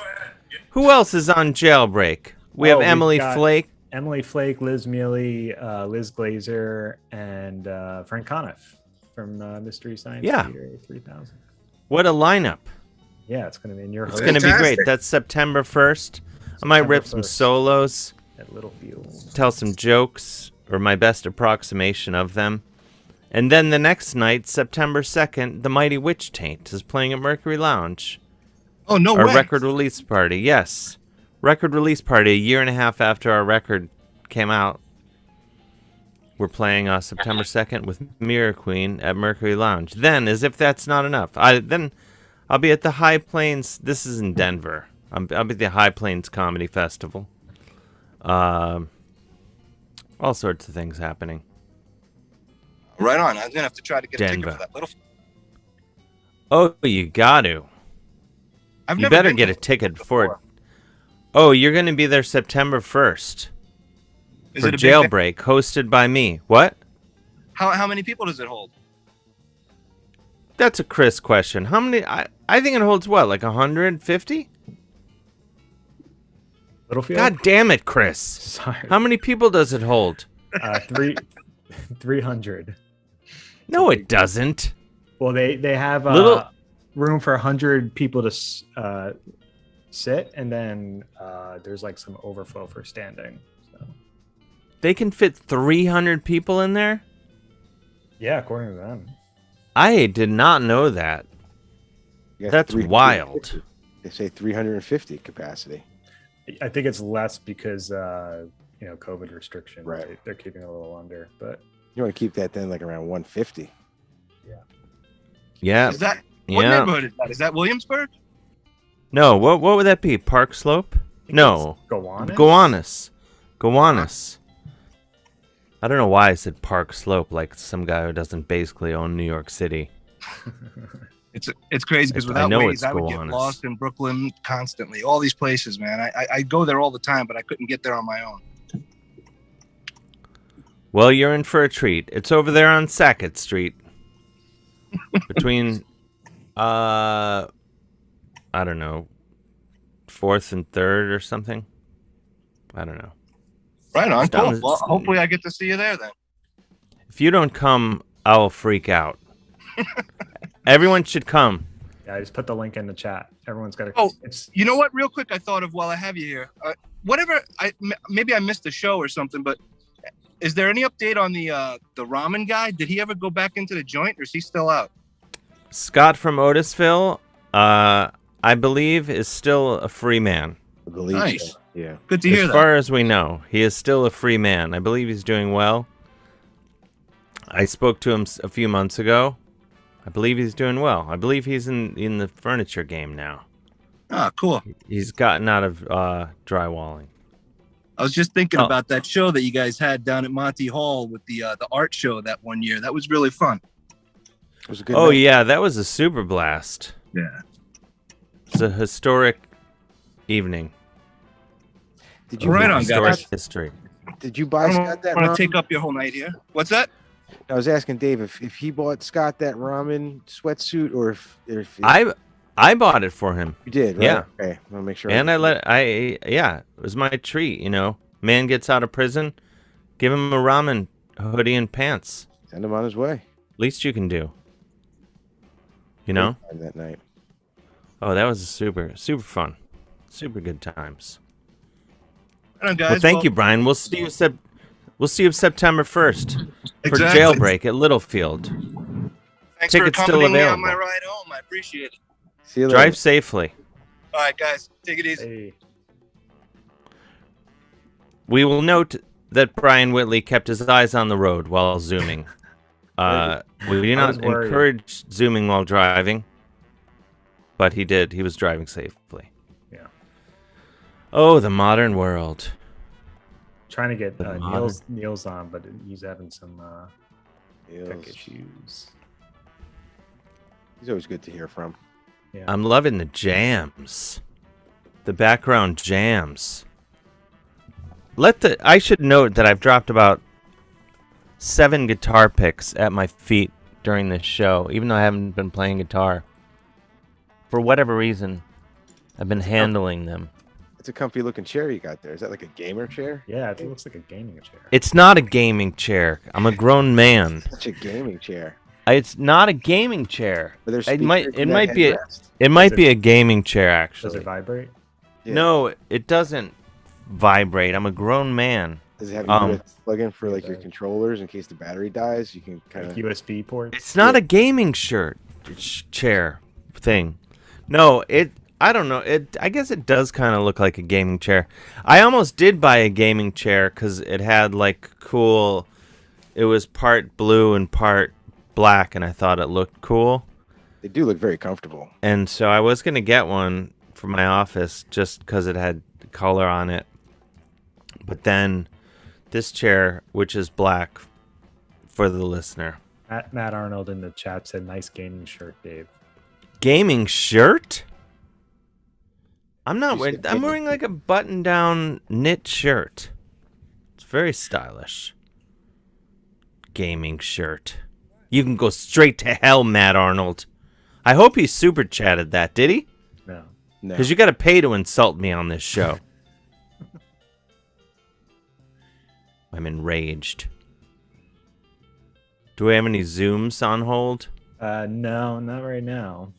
Who else is on Jailbreak? We have Emily Flake. Emily Flake, Liz Mealy, Liz Glazer, and Frank Conniff from Mystery Science Theater 3000. What a lineup. Yeah, it's going to be in your host. It's going to be great. That's September 1st. I might rip some solos. At Littlefield. Tell some jokes, or my best approximation of them. And then the next night, September 2nd, The Mighty Witch Taint is playing at Mercury Lounge. Oh, no way. Our record release party, yes. Record release party, a year and a half after our record came out. We're playing September 2nd with Mirror Queen at Mercury Lounge. Then, as if that's not enough, I'll be at the High Plains. This is in Denver. I'll be at the High Plains Comedy Festival. All sorts of things happening. Right on. I'm gonna have to try to get a Denver. ticket for that little. Oh, you got to. You better get a ticket for it. Oh, you're going to be there September 1st for Jailbreak, hosted by me. What? How many people does it hold? That's a Chris question. How many? I think it holds what, like 150? Littlefield? God damn it, Chris. Sorry. How many people does it hold? 300. No, it doesn't. Well, they have room for 100 people to sit, and then there's like some overflow for standing. So. They can fit 300 people in there? Yeah, according to them. I did not know that. That's wild. They say 350 capacity. I think it's less because COVID restrictions. Right. They're keeping it a little under, but you want to keep that then like around 150. Yeah. Is that what neighborhood is that? Is that Williamsburg? No. What would that be? Park Slope? No. Gowanus. I don't know why I said Park Slope, like some guy who doesn't basically own New York City. It's crazy because without Waze, I would get lost in Brooklyn constantly. All these places, man. I go there all the time, but I couldn't get there on my own. Well, you're in for a treat. It's over there on Sackett Street. Between, I don't know, 4th and 3rd or something. I don't know. Right on. Cool. Well, hopefully I get to see you there then. If you don't come, I'll freak out. Everyone should come. Yeah, I just put the link in the chat. Everyone's got to. Oh, you know what? Real quick, I thought of while I have you here. Maybe I missed the show or something, but is there any update on the ramen guy? Did he ever go back into the joint, or is he still out? Scott from Otisville, I believe, is still a free man. I believe nice. So. Yeah. Good to hear that. As far as we know, he is still a free man. I believe he's doing well. I spoke to him a few months ago. I believe he's doing well. I believe he's in the furniture game now. Ah, cool. He's gotten out of drywalling. I was just thinking about that show that you guys had down at Monty Hall with the art show that one year. That was really fun. It was a good night. Yeah, that was a super blast. Yeah. It's a historic evening. Did you right on, historic guys. history? Did you buy Scott that? I want to take up your whole night here. What's that? I was asking Dave if he bought Scott that ramen sweatsuit, or if I bought it for him. You did, right? Yeah. Okay, I want to make sure. And it was my treat. Man gets out of prison, give him a ramen hoodie and pants. Send him on his way. Least you can do. You know? That night. Oh, that was super fun. Super good times. Right on, guys. Well, thank you, Brian. We'll see you September 1st for Exactly. Jailbreak at Littlefield. Thanks Tickets for still accompanying me on available. my ride home. I appreciate it. See you later. Drive safely. All right, guys. Take it easy. Hey. We will note that Brian Whitley kept his eyes on the road while zooming. We do I was not worried. encourage zooming while driving, but he did. He was driving safely. Yeah. Oh, the modern world. Trying to get The Neil's on, but he's having some tech Niels. issues. He's always good to hear from. Yeah. I'm loving the jams. The background jams. I should note that I've dropped about 7 guitar picks at my feet during this show, even though I haven't been playing guitar. For whatever reason, I've been handling them. It's a comfy looking chair you got there. Is that like a gamer chair? Yeah, it looks like a gaming chair. It's not a gaming chair. I'm a grown man. Such a gaming chair. It's not a gaming chair. But there's It might speakers in that be headrest. it might Does be it- a gaming chair Does actually. it vibrate? Yeah. No, it doesn't vibrate. I'm a grown man. Does it have a USB plug-in for like your controllers in case the battery dies? You can kind Like of. USB port? It's not a gaming chair thing. No, I don't know. I guess it does kind of look like a gaming chair. I almost did buy a gaming chair because it had like cool. It was part blue and part black, and I thought it looked cool. They do look very comfortable. And so I was gonna get one for my office just because it had color on it. But then this chair, which is black, for the listener. Matt Arnold in the chat said, "Nice gaming shirt, Dave." Gaming shirt? I'm not You wearing. said I'm gaming wearing like a button-down knit shirt. It's very stylish. Gaming shirt. You can go straight to hell, Matt Arnold. I hope he super chatted that. Did he? No. No. Because you got to pay to insult me on this show. I'm enraged. Do we have any Zooms on hold? No, not right now.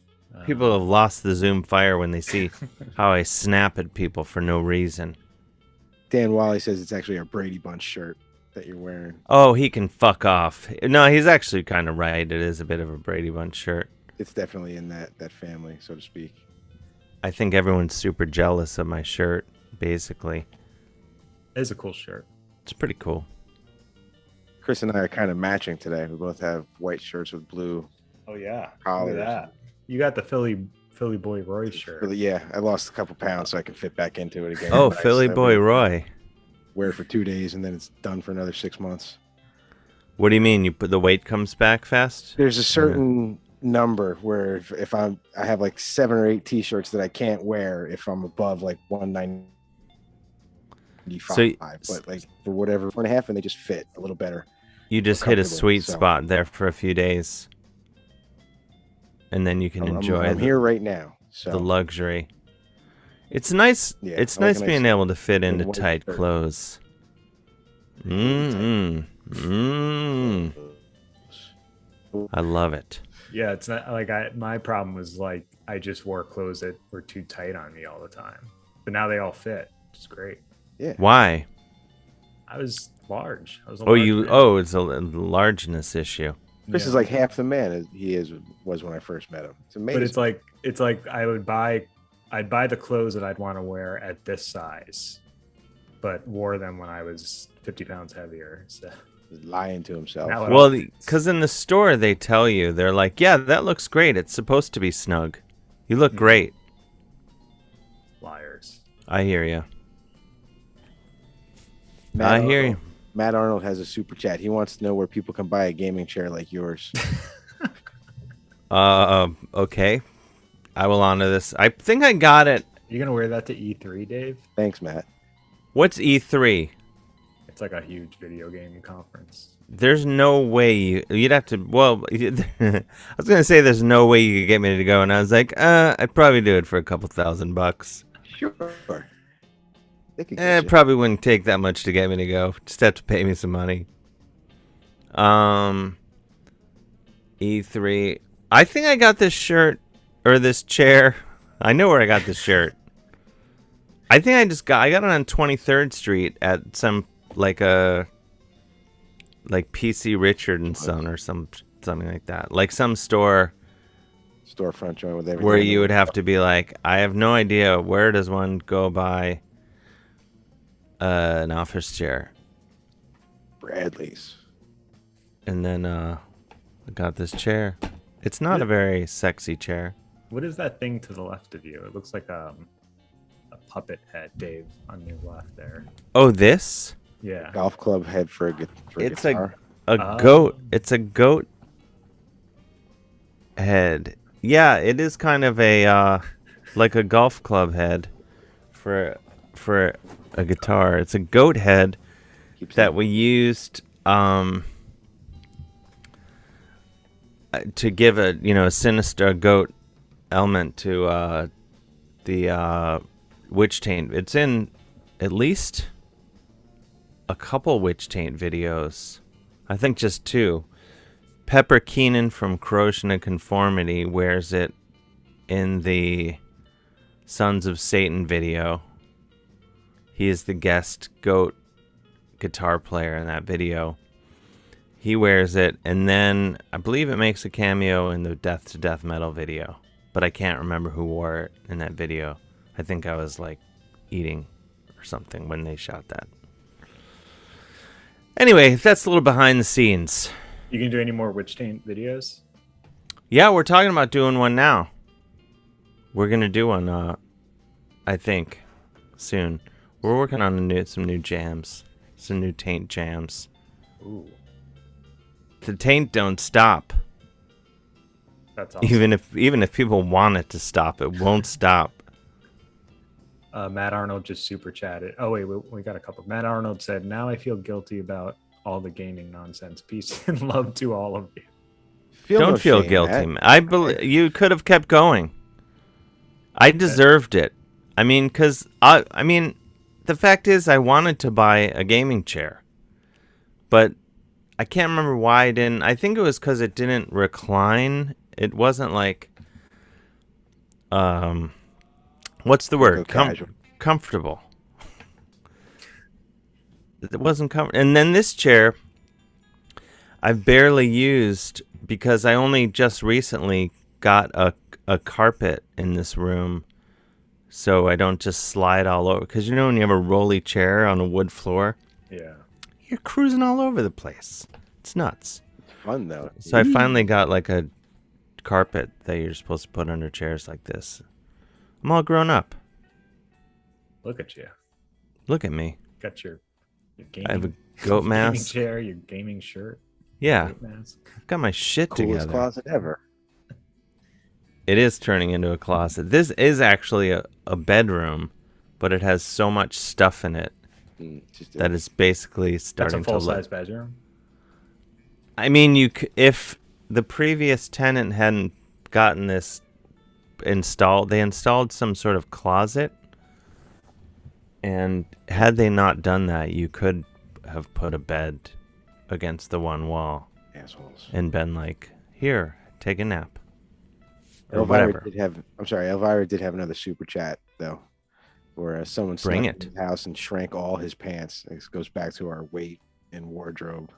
People have lost the Zoom fire when they see how I snap at people for no reason. Dan Wally says it's actually a Brady Bunch shirt that you're wearing. Oh, he can fuck off. No, he's actually kind of right. It is a bit of a Brady Bunch shirt. It's definitely in that family, so to speak. I think everyone's super jealous of my shirt, basically. It's a cool shirt. It's pretty cool. Chris and I are kind of matching today. We both have white shirts with blue. Oh yeah, collars. look at that. You got the Philly Boy Roy shirt. Really, yeah, I lost a couple pounds so I can fit back into it again. Oh, Nice. Philly I Boy would Roy. Wear it for 2 days and then it's done for another 6 months. What do you mean? You put the weight comes back fast? There's a certain number where if I have like 7 or 8 t-shirts that I can't wear if I'm above like 195. So- But like for whatever 4.5, and they just fit a little better. You just More hit a comfortable, sweet so. spot there for a few days. And then you can enjoy I'm here right now. So the luxury. It's nice. Yeah, It's I like nice a being nice able to fit into white tight shirt. clothes. I love it. Yeah, it's not like my problem was like I just wore clothes that were too tight on me all the time. But now they all fit. It's great. Yeah. Why? I was large. I was a Oh, large you. man. Oh, it's a largeness issue. Chris Yeah. is like half the man was when I first met him. It's amazing. But it's like I'd buy the clothes that I'd want to wear at this size, but wore them when I was 50 pounds heavier. So He's lying to himself. Now it all Well, fits. because in the store they tell you, they're like, yeah, that looks great. It's supposed to be snug. You look great. liars. I hear you. Matt I hear Arnold- you. Matt Arnold has a super chat. He wants to know where people can buy a gaming chair like yours. Okay. I will honor this. I think I got it. You gonna wear that to E3, Dave? Thanks, Matt. What's E3? It's like a huge video game conference. There's no way you'd have to. Well, I was gonna say there's no way you could get me to go, and I was like, I'd probably do it for a couple $1,000. Sure. They could get It you. probably wouldn't take that much to get me to go. Just have to pay me some money. E3. I think I got this shirt or this chair. I know where I got this shirt. I think I got it on 23rd Street at some like PC Richard and Son or something like that. Like some storefront joint with everything. Where you would have to be like, I have no idea, where does one go buy an office chair? Bradley's. And then I got this chair. It's not a very sexy chair. What is that thing to the left of you? It looks like a puppet head, Dave, on your left there. Oh, this? Yeah. Golf club head for a It's guitar. a goat. It's a goat head. Yeah, it is kind of a like a golf club head for a guitar. It's a goat head that we used to give a sinister goat element to the Witch Taint. It's in at least a couple Witch Taint videos. I think just 2. Pepper Keenan from Corrosion and Conformity wears it in the Sons of Satan video. He is the guest goat guitar player in that video. He wears it, and then I believe it makes a cameo in the Death to Death Metal video, but I can't remember who wore it in that video. I think I was like eating or something when they shot that. Anyway, that's a little behind the scenes. You can do any more Witch Taint videos? Yeah, we're talking about doing one now. We're gonna do one, I think, soon. We're working on some new jams, some new Taint jams. Ooh. The Taint don't stop. That's awesome. Even if people want it to stop, it won't stop. Matt Arnold just super chatted. Oh wait, we got a couple. Matt Arnold said, "Now I feel guilty about all the gaming nonsense. Peace and love to all of you." Don't feel guilty, man. I believe you could have kept going. I deserved it. I mean, because the fact is, I wanted to buy a gaming chair, but I can't remember why I didn't. I think it was because it didn't recline. It wasn't like, what's the word? Comfortable. It wasn't comfortable. And then this chair, I've barely used because I only just recently got a carpet in this room, so I don't just slide all over. Because when you have a rolly chair on a wood floor, yeah, you're cruising all over the place. It's nuts. It's fun though. So I finally got like a carpet that you're supposed to put under chairs like this. I'm all grown up. Look at you. Look at me. Got your gaming, I have a goat mask. Gaming chair, your gaming shirt. Yeah. Goat mask. I've got my shit Coolest together. closet ever. It is turning into a closet. This is actually a bedroom, but it has so much stuff in it that is basically starting to look. That's a full-size bedroom? I mean, if the previous tenant hadn't gotten this installed, they installed some sort of closet, and had they not done that, you could have put a bed against the one wall. Assholes. And been like, here, take a nap. Or Elvira whatever. Elvira did have another super chat though, where someone Bring snuck it. in his house and shrank all his pants. This goes back to our weight and wardrobe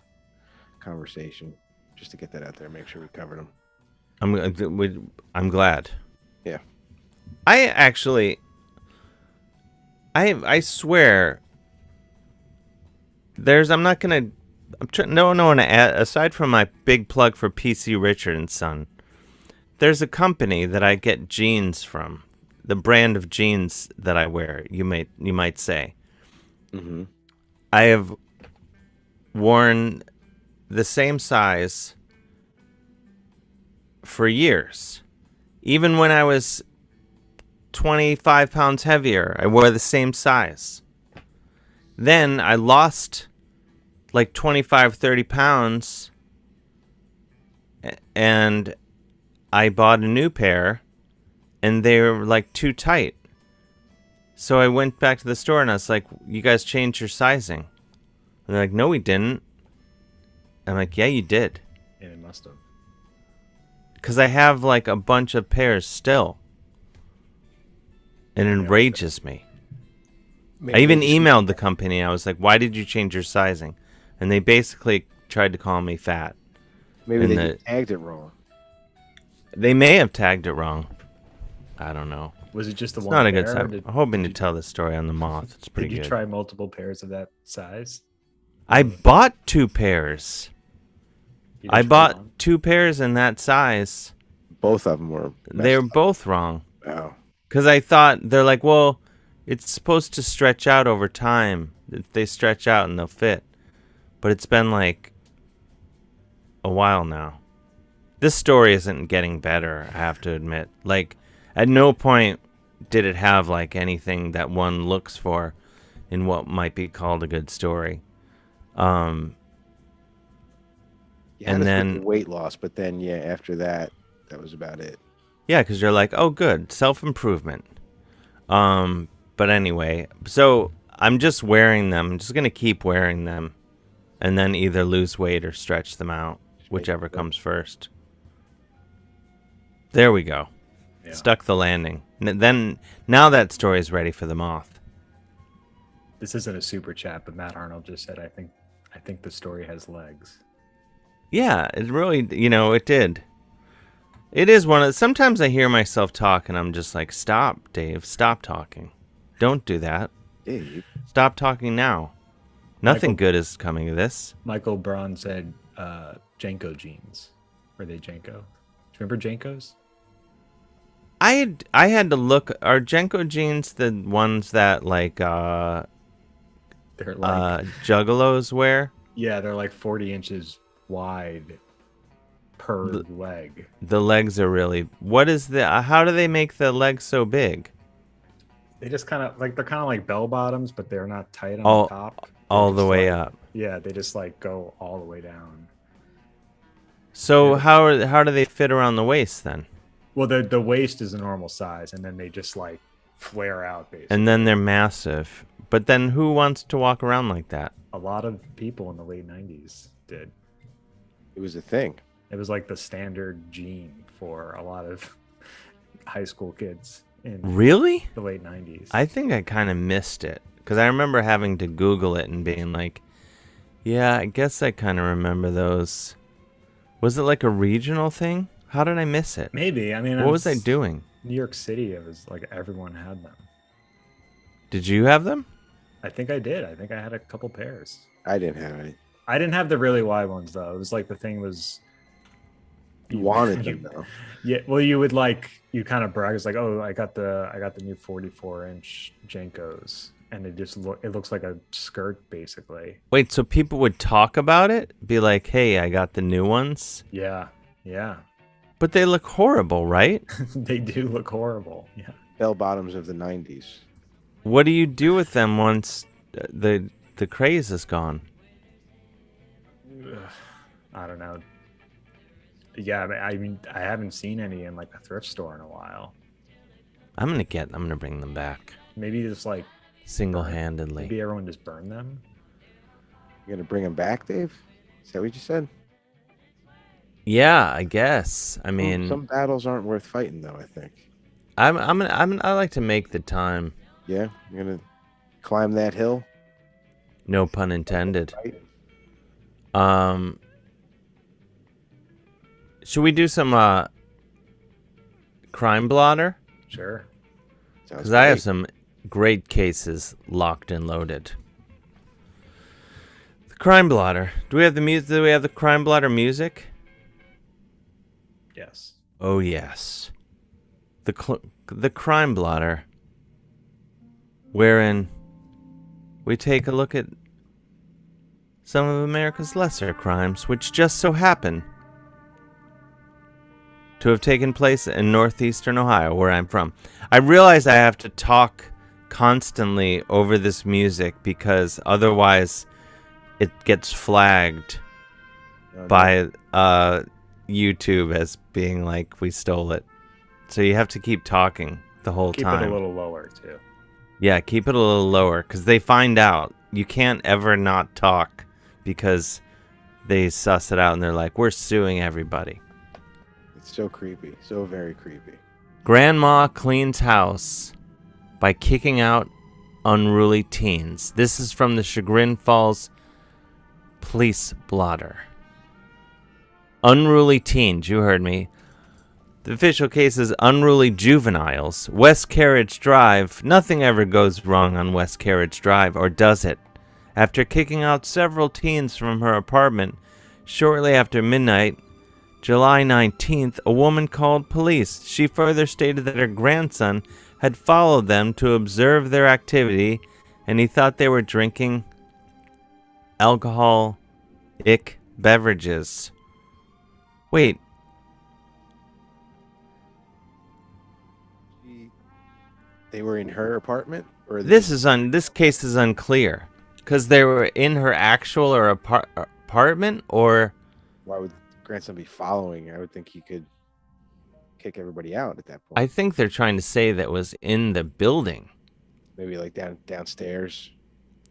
conversation, just to get that out there, make sure we covered them. I'm glad. Yeah. I swear, aside from my big plug for PC Richard and Son, there's a company that I get jeans from, the brand of jeans that I wear, you might say. Mm-hmm. I have worn the same size for years. Even when I was 25 pounds heavier, I wore the same size. Then I lost like 25, 30 pounds, and I bought a new pair, and they were like too tight. So I went back to the store and I was like, you guys changed your sizing. And they're like, no, we didn't. I'm like, yeah, you did. Yeah, it must have. because I have like a bunch of pairs still. It enrages me. I even emailed the company. I was like, why did you change your sizing? And they basically tried to call me fat. Maybe they tagged it wrong. They may have tagged it wrong. I don't know. Was it just the it's one not a pair? good size. I'm hoping to tell this story on the moth. It's pretty good. Did you try multiple pairs of that size? I bought 2 pairs. I bought 2 pairs in that size. Both of them were. They were both wrong. Oh. Because I thought, they're like, well, it's supposed to stretch out over time. They stretch out and they'll fit. But it's been like a while now. This story isn't getting better, I have to admit. Like, at no point did it have like anything that one looks for in what might be called a good story. And then weight loss, but then after that was about it. Yeah, because you're like, oh, good, self-improvement. But anyway, so I'm just wearing them. I'm just gonna keep wearing them, and then either lose weight or stretch them out, whichever comes first. There we go. Yeah. Stuck the landing. Then now that story is ready for the moth. This isn't a super chat, but Matt Arnold just said, I think the story has legs. Yeah, it really, it did. It is one of, sometimes I hear myself talk and I'm just like, stop, Dave, stop talking. Don't do that. Dave. Stop talking now. Nothing good is coming of this. Michael Braun said, Janko jeans. Were they Janko? Do you remember Jankos? I had to look. Are Janko jeans the ones that like they're like juggalos wear? Yeah, they're like 40 inches wide per leg. The legs are really. What is the? How do they make the legs so big? They just kind of like, they're kind of like bell bottoms, but they're not tight on the top. All the way up. Yeah, they just like go all the way down. So how do they fit around the waist then? Well, the waist is a normal size, and then they just like flare out basically. And then they're massive. But then who wants to walk around like that? A lot of people in the late 90s did. It was a thing. It was like the standard jean for a lot of high school kids in really the late 90s. I think I kind of missed it because I remember having to Google it and being like, yeah, I guess I kind of remember those. Was it like a regional thing? How did I miss it? Maybe. I mean, what was I doing? New York City, it was like everyone had them. Did you have them? I think I did. I think I had a couple pairs. I didn't have any. I didn't have the really wide ones though. It was like the thing was. You wanted them though. Yeah. Well, you would like, you kind of brag. It's like, oh, I got the new 44-inch Jankos, and it looks like a skirt basically. Wait, so people would talk about it? Be like, hey, I got the new ones? Yeah. Yeah. But they look horrible, right? They do look horrible. Yeah. Bell bottoms of the 90s. What do you do with them once the craze is gone? I don't know. Yeah, I mean, I haven't seen any in like a thrift store in a while. I'm gonna bring them back. Maybe just like single-handedly. Maybe everyone just burn them. You're gonna bring them back, Dave? Is that what you said? Yeah, I guess. I mean, some battles aren't worth fighting, though. I think. I like to make the time. Yeah, you're gonna climb that hill. No pun intended. Should we do some crime blotter? Sure. Because I have some great cases locked and loaded. The crime blotter. Do we have the music? Do we have the crime blotter music? Yes. Oh yes. The crime blotter, wherein we take a look at some of America's lesser crimes, which just so happen to have taken place in northeastern Ohio, where I'm from. I realize I have to talk constantly over this music because otherwise it gets flagged by YouTube as being like we stole it. So you have to keep talking the whole time. Keep it a little lower too. Yeah, keep it a little lower because they find out. You can't ever not talk because they suss it out and they're like, we're suing everybody. It's so creepy. So very creepy. Grandma cleans house by kicking out unruly teens. This is from the Chagrin Falls Police Blotter. Unruly teens, you heard me. The official case is unruly juveniles. West Carriage Drive. Nothing ever goes wrong on West Carriage Drive, or does it? After kicking out several teens from her apartment shortly after midnight, July 19th, a woman called police. She further stated that her grandson had followed them to observe their activity, and he thought they were drinking alcoholic beverages. Wait. They were in her apartment, or This case is unclear because they were in her actual or apartment, or why would grandson be following? I would think he could kick everybody out at that point. I think they're trying to say that was in the building. Maybe like downstairs,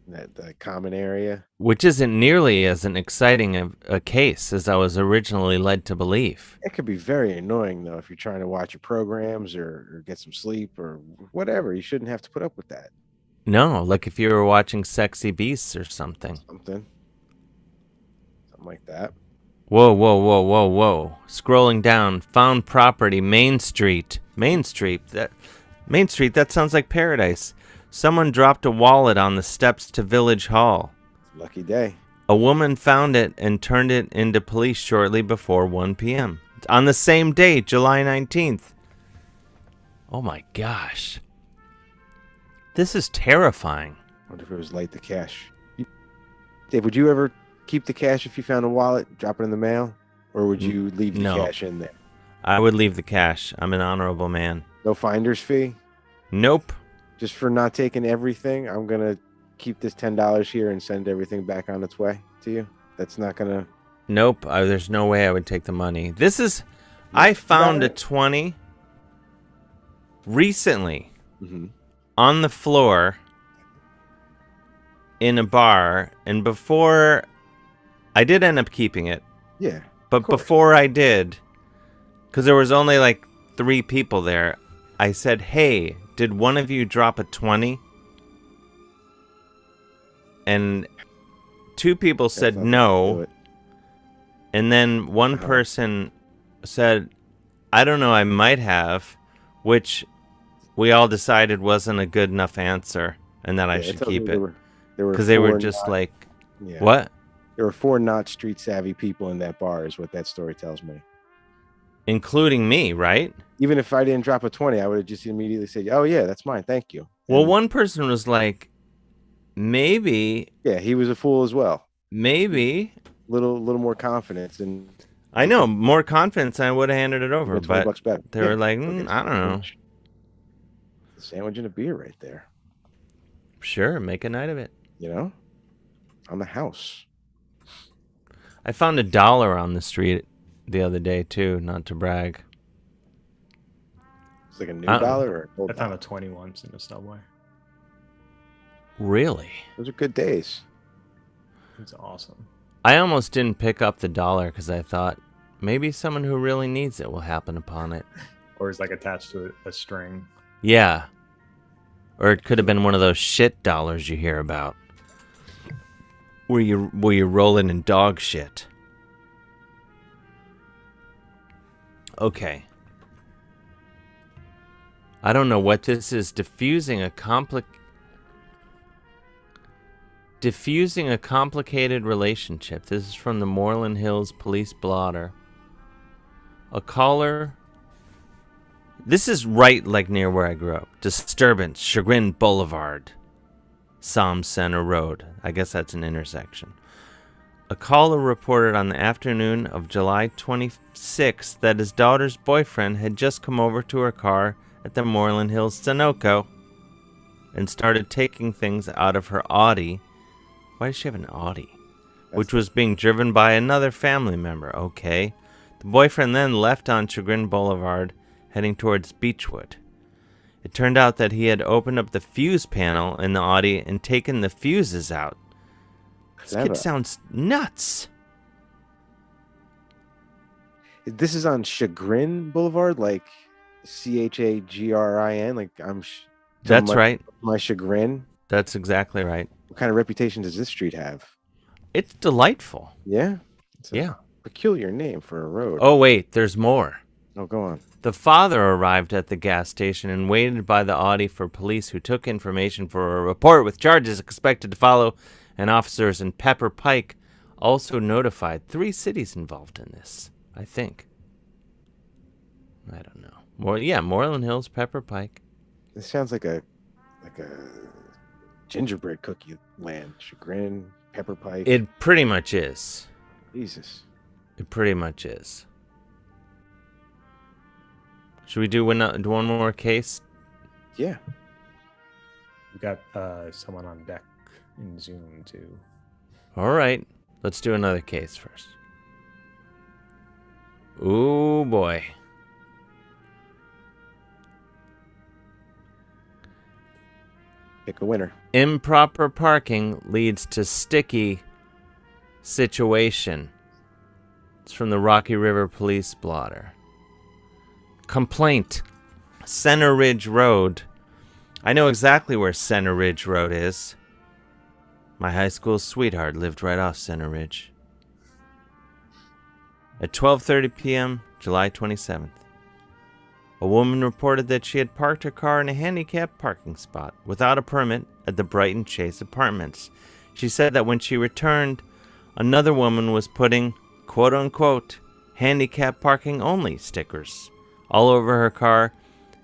in the common area. Which isn't nearly as an exciting a case as I was originally led to believe. It could be very annoying, though, if you're trying to watch your programs or get some sleep or whatever. You shouldn't have to put up with that. No, like if you were watching Sexy Beasts or something. Something like that. Whoa. Scrolling down, found property, Main Street. Main Street, that sounds like paradise. Someone dropped a wallet on the steps to Village Hall. Lucky day. A woman found it and turned it into police shortly before 1 p.m. On the same day, July 19th. Oh my gosh. This is terrifying. I wonder if it was light the cash. Dave, would you ever keep the cash if you found a wallet, drop it in the mail? Or would you leave the cash in there? I would leave the cash. I'm an honorable man. No finder's fee? Nope. Just for not taking everything, I'm going to keep this $10 here and send everything back on its way to you. That's not going to... Nope. There's no way I would take the money. This is... I found a 20 recently on the floor in a bar. And before... I did end up keeping it. Yeah. But before I did, because there was only like 3 people there, I said, hey, did one of you drop a 20? And 2 people said no. And then one person said, I don't know, I might have, which we all decided wasn't a good enough answer and that I should keep it. Because they were just like, what? There were 4 not street savvy people in that bar is what that story tells me. Including me, right? Even if I didn't drop a 20, I would have just immediately said, oh, yeah, that's mine. Thank you. Well, one person was like, maybe. Yeah, he was a fool as well. Maybe. Little more confidence. I know, more confidence, I would have handed it over. But $20 better. They were like, I don't know. A sandwich and a beer right there. Sure, make a night of it. You know? On the house. I found $1 on the street the other day too, not to brag. It's like a new dollar or an old I found a 20 once in the subway. Really? Those are good days. It's awesome. I almost didn't pick up the $1 because I thought maybe someone who really needs it will happen upon it. Or it's like attached to a string. Yeah. Or it could have been one of those shit dollars you hear about. Where you roll it in dog shit. Okay. I don't know what this is. Diffusing a complicated relationship. This is from the Moreland Hills Police Blotter. A caller. This is right like near where I grew up. Disturbance, Chagrin Boulevard, Psalm Center Road. I guess that's an intersection. A caller reported on the afternoon of July 26th that his daughter's boyfriend had just come over to her car at the Moreland Hills Sunoco and started taking things out of her Audi. Why does she have an Audi? Which was being driven by another family member. Okay. The boyfriend then left on Chagrin Boulevard, heading towards Beechwood. It turned out that he had opened up the fuse panel in the Audi and taken the fuses out. This kid sounds nuts. This is on Chagrin Boulevard, like Chagrin. Like That's right. My chagrin. That's exactly right. What kind of reputation does this street have? It's delightful. Yeah. Yeah. Peculiar name for a road. Oh, wait, there's more. Oh, go on. The father arrived at the gas station and waited by the Audi for police who took information for a report with charges expected to follow, and officers in Pepper Pike also notified 3 cities involved in this, I think. I don't know. Moreland Hills, Pepper Pike. This sounds like a gingerbread cookie land. Chagrin, Pepper Pike. It pretty much is. Jesus. It pretty much is. Should we do one more case? Yeah. We got someone on deck in Zoom too. All right. Let's do another case first. Ooh, boy. Pick a winner. Improper parking leads to sticky situation. It's from the Rocky River Police Blotter. Complaint. Center Ridge Road. I know exactly where Center Ridge Road is. My high school sweetheart lived right off Center Ridge. At 12:30 p.m., July 27th, a woman reported that she had parked her car in a handicapped parking spot without a permit at the Brighton Chase Apartments. She said that when she returned, another woman was putting, quote-unquote, handicap parking only stickers all over her car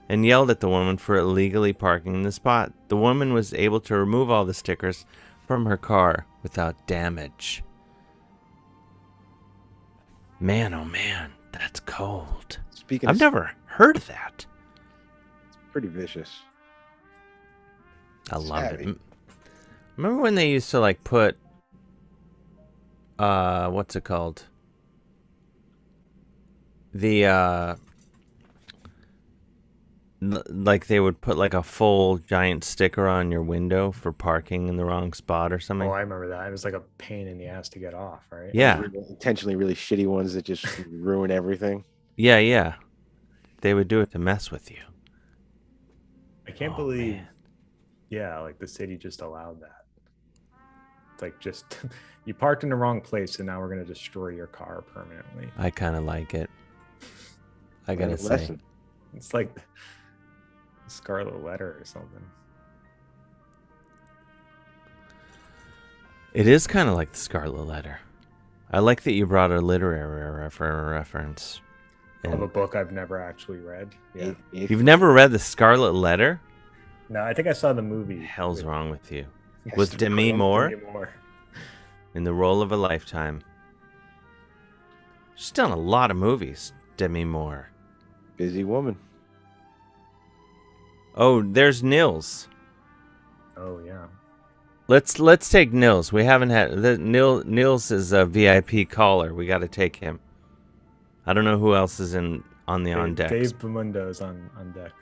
and yelled at the woman for illegally parking in the spot. The woman was able to remove all the stickers from her car without damage. Man, oh man, that's cold. I've never heard of that. It's pretty vicious. I loved it. Remember when they used to like put what's it called? The like they would put like a full giant sticker on your window for parking in the wrong spot or something. Oh, I remember that. It was like a pain in the ass to get off, right? Yeah. Intentionally really shitty ones that just ruin everything. Yeah. They would do it to mess with you. I can't believe, like the city just allowed that. It's like just, you parked in the wrong place and now we're going to destroy your car permanently. I kind of like it. I gotta say. It's like Scarlet Letter or something. It is kind of like the Scarlet Letter. I like that you brought a literary reference. Of a book I've never actually read. Yeah. You've never read the Scarlet Letter? No, I think I saw the movie. What the hell's wrong with you? With Demi Moore? In the role of a lifetime. She's done a lot of movies, Demi Moore. Busy woman. Oh, there's Nils. Oh yeah. Let's take Nils. We haven't had Nils is a VIP caller. We got to take him. I don't know who else is on deck. Dave Bamundo is on deck.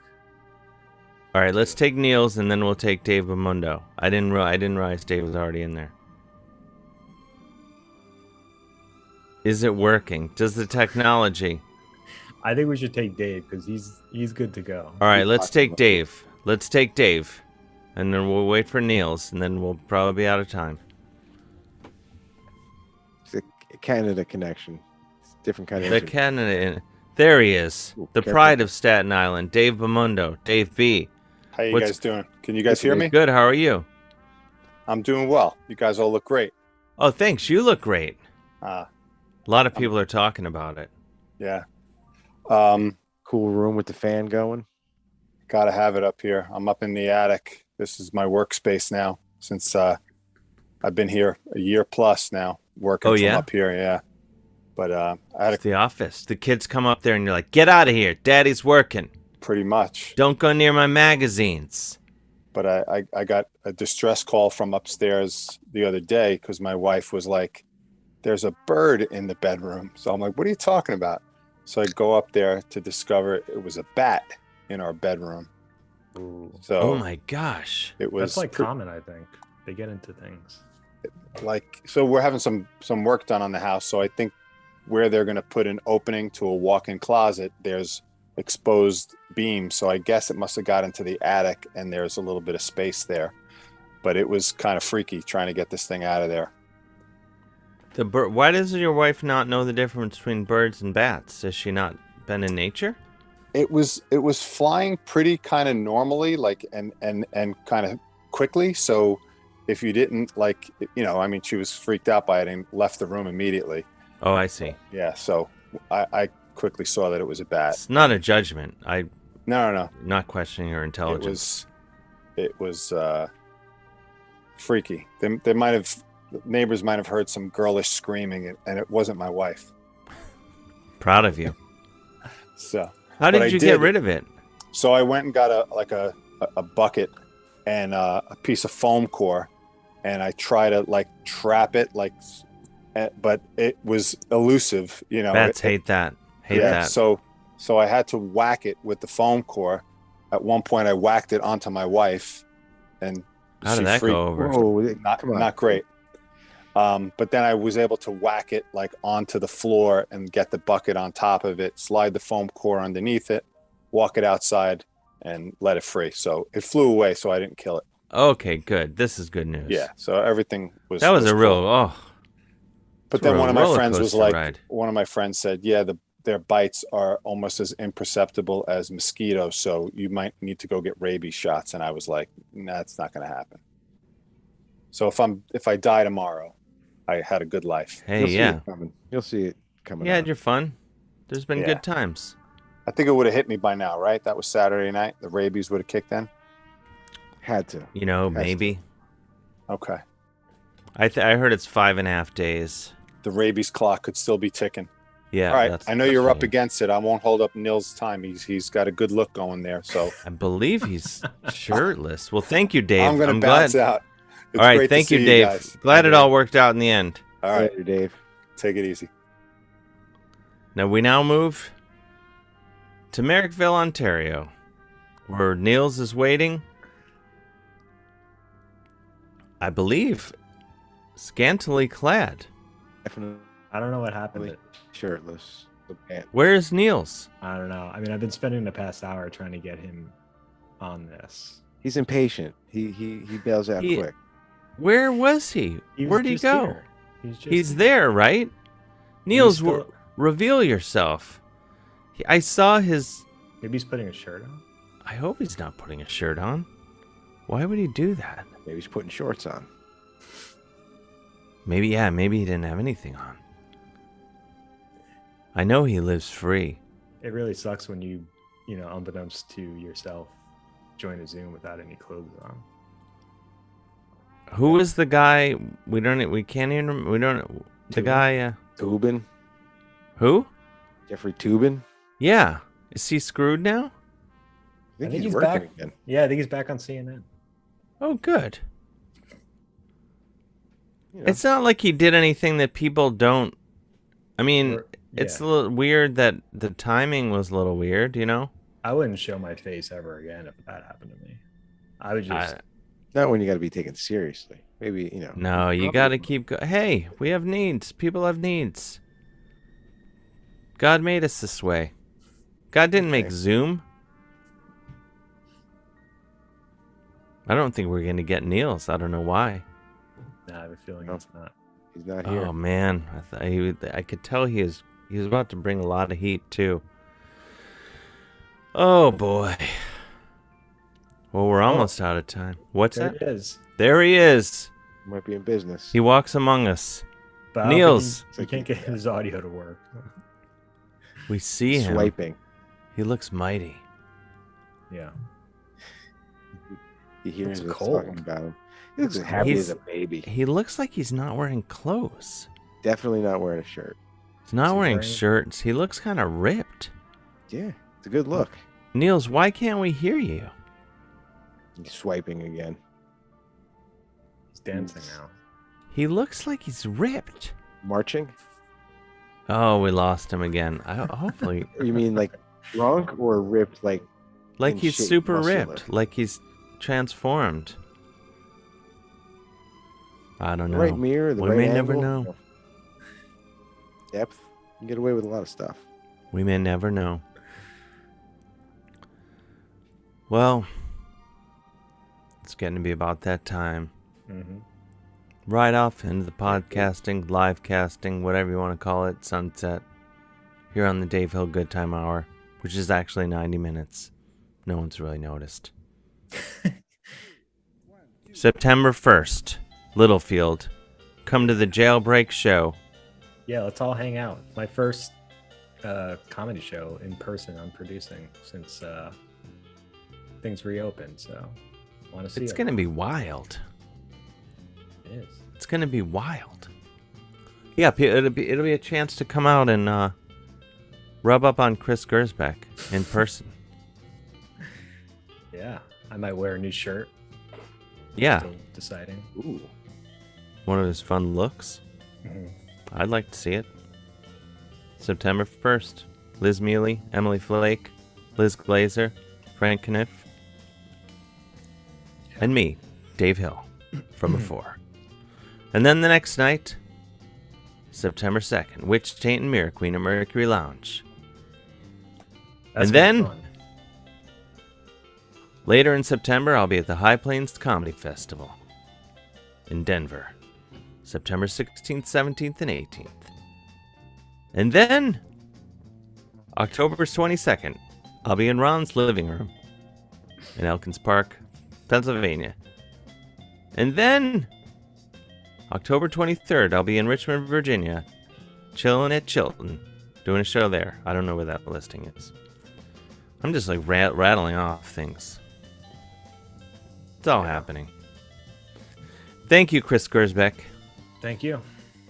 All right, let's take Nils and then we'll take Dave Bamundo. I didn't realize Dave was already in there. Is it working? Does the technology? I think we should take Dave because he's good to go. All right, let's take Dave. Let's take Dave. And then we'll wait for Nils, and then we'll probably be out of time. It's a Canada connection. It's a different kind of The Canada. There he is. The pride of Staten Island. Dave Bamundo. Dave B. How you guys doing? Can you guys hear me? Good. How are you? I'm doing well. You guys all look great. Oh, thanks. You look great. A lot of people are talking about it. Yeah. Cool room with the fan going. Gotta have it up here. I'm up in the attic. This is my workspace now since I've been here a year plus now working from up here. Yeah. But I had the office. The kids come up there and you're like, get out of here. Daddy's working. Pretty much. Don't go near my magazines. But I got a distress call from upstairs the other day because my wife was like, there's a bird in the bedroom. So I'm like, what are you talking about? So I go up there to discover it was a bat in our bedroom. Ooh. So oh my gosh. It was that's like common, I think. They get into things. So we're having some work done on the house. So I think where they're going to put an opening to a walk-in closet, there's exposed beams. So I guess it must have got into the attic, and there's a little bit of space there. But it was kind of freaky trying to get this thing out of there. Why does your wife not know the difference between birds and bats? Has she not been in nature? It was flying pretty kind of normally, like and kind of quickly. So if you didn't like, I mean, she was freaked out by it and left the room immediately. Oh, I see. Yeah, so I quickly saw that it was a bat. It's not a judgment. No. Not questioning her intelligence. It was freaky. Neighbors might have heard some girlish screaming, and it wasn't my wife. Proud of you. So how did you get rid of it? So I went and got a bucket and a piece of foam core, and I tried to trap it but it was elusive, Bats hate that. Hate that. So I had to whack it with the foam core. At one point I whacked it onto my wife, and how did that go over? Whoa, not great. But then I was able to whack it onto the floor and get the bucket on top of it, slide the foam core underneath it, walk it outside, and let it free. So it flew away, so I didn't kill it. Okay, good. This is good news. Yeah, so everything was... That was a real... Cool. But then one of my friends was like... One of my friends said, yeah, their bites are almost as imperceptible as mosquitoes, so you might need to go get rabies shots. And I was like, nah, it's not going to happen. So if I die tomorrow, I had a good life. Hey, You'll see it coming. You had your fun. There's been good times. I think it would have hit me by now, right? That was Saturday night. The rabies would have kicked in. Had to. Maybe. Okay. I heard it's 5.5 days. The rabies clock could still be ticking. Yeah. All right. I know you're up against it. I won't hold up Neil's time. He's got a good look going there. So I believe he's shirtless. Well, thank you, Dave. I'm going to bounce out. It's all right. Thank you, Dave. Guys. Glad it all worked out in the end. All right, later, Dave. Take it easy. Now we move to Merrickville, Ontario, where Niels is waiting. I believe scantily clad. Definitely. I don't know what happened. Shirtless. Where's Niels? I don't know. I mean, I've been spending the past hour trying to get him on this. He's impatient. He bails out quick. Where was he? Where'd he go? Here. He's there, right? Niels, reveal yourself. I saw his... Maybe he's putting a shirt on? I hope he's not putting a shirt on. Why would he do that? Maybe he's putting shorts on. Maybe he didn't have anything on. I know he lives free. It really sucks when you unbeknownst to yourself, join a Zoom without any clothes on. Who was the guy? We can't even. We don't. The guy. Tubin. Who? Jeffrey Tubin. Yeah. Is he screwed now? I think he's working back again. Yeah, I think he's back on CNN. Oh, good. It's not like he did anything that people don't. I mean, it's a little weird that the timing was a little weird, I wouldn't show my face ever again if that happened to me. I would just... Not when you got to be taken seriously. Maybe, No, you got to keep going. Hey, we have needs. People have needs. God made us this way. God didn't make Zoom. I don't think we're going to get Niels. I don't know why. Nah, I have a feeling it's not. He's not here. Oh, man. I could tell he was about to bring a lot of heat, too. Oh, boy. Well, we're almost out of time. What's that? There he is. There he is. Might be in business. He walks among us. But Niels. He can't get his audio to work. We see him. Swiping. He looks mighty. Yeah. You hear It's him cold. talking about him. He looks as happy as a baby. He looks like he's not wearing clothes. Definitely not wearing a shirt. He's not wearing shirts. He looks kind of ripped. Yeah, it's a good look. Niels, why can't we hear you? He's swiping again. He's dancing now. He looks like he's ripped. Marching? Oh, we lost him again. Hopefully. You mean like drunk or ripped like he's shape, super muscular? ripped. Like he's transformed. I don't know. The right mirror, the we right may angle, never know. Depth. You get away with a lot of stuff. We may never know. Well, it's getting to be about that time. Mm-hmm. Right off into the podcasting, live casting, whatever you want to call it, sunset. Here on the Dave Hill Good Time Hour, which is actually 90 minutes. No one's really noticed. September 1st, Littlefield. Come to the Jailbreak Show. Yeah, let's all hang out. My first comedy show in person I'm producing since things reopened, so I want to see it. It's going to be wild. It is. It's going to be wild. Yeah, it'll be a chance to come out and rub up on Chris Gersbeck in person. Yeah, I might wear a new shirt. Yeah. Still deciding. Ooh. One of his fun looks. Mm-hmm. I'd like to see it. September 1st. Liz Mealy, Emily Flake, Liz Glazer, Frank Kniff, and me, Dave Hill, from before. And then the next night, September 2nd, Witch, Taint, and Mirror Queen at Mercury Lounge. That's and then, fun. Later in September, I'll be at the High Plains Comedy Festival in Denver, September 16th, 17th, and 18th. And then, October 22nd, I'll be in Ron's living room in Elkins Park, Pennsylvania. And then, October 23rd, I'll be in Richmond, Virginia, chilling at Chilton, doing a show there. I don't know where that listing is. I'm just like rattling off things. It's all happening. Thank you, Chris Gersbeck. Thank you.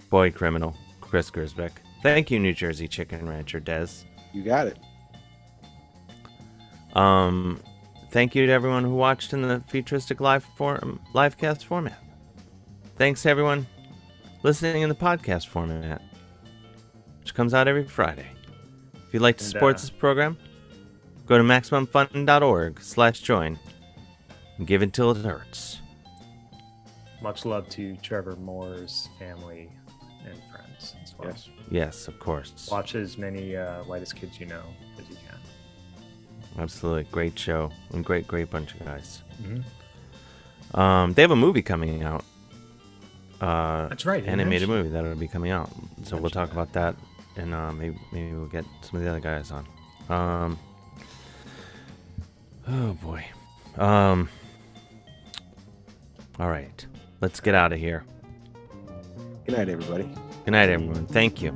Boy criminal, Chris Gersbeck. Thank you, New Jersey Chicken Rancher Des. You got it. Thank you to everyone who watched in the futuristic livecast format. Thanks to everyone listening in the podcast format, which comes out every Friday. If you'd like to support this program, go to MaximumFun.org/join and give until it hurts. Much love to Trevor Moore's family and friends as well. Yes. Yes, of course. Watch as many Whitest Kids You Know as you can. Absolutely. Great show. And great bunch of guys. Mm-hmm. They have a movie coming out. That's right. Animated movie that'll be coming out. So we'll talk about that, and maybe we'll get some of the other guys on. Oh boy. All right. Let's get out of here. Good night, everybody. Good night, everyone. Thank you.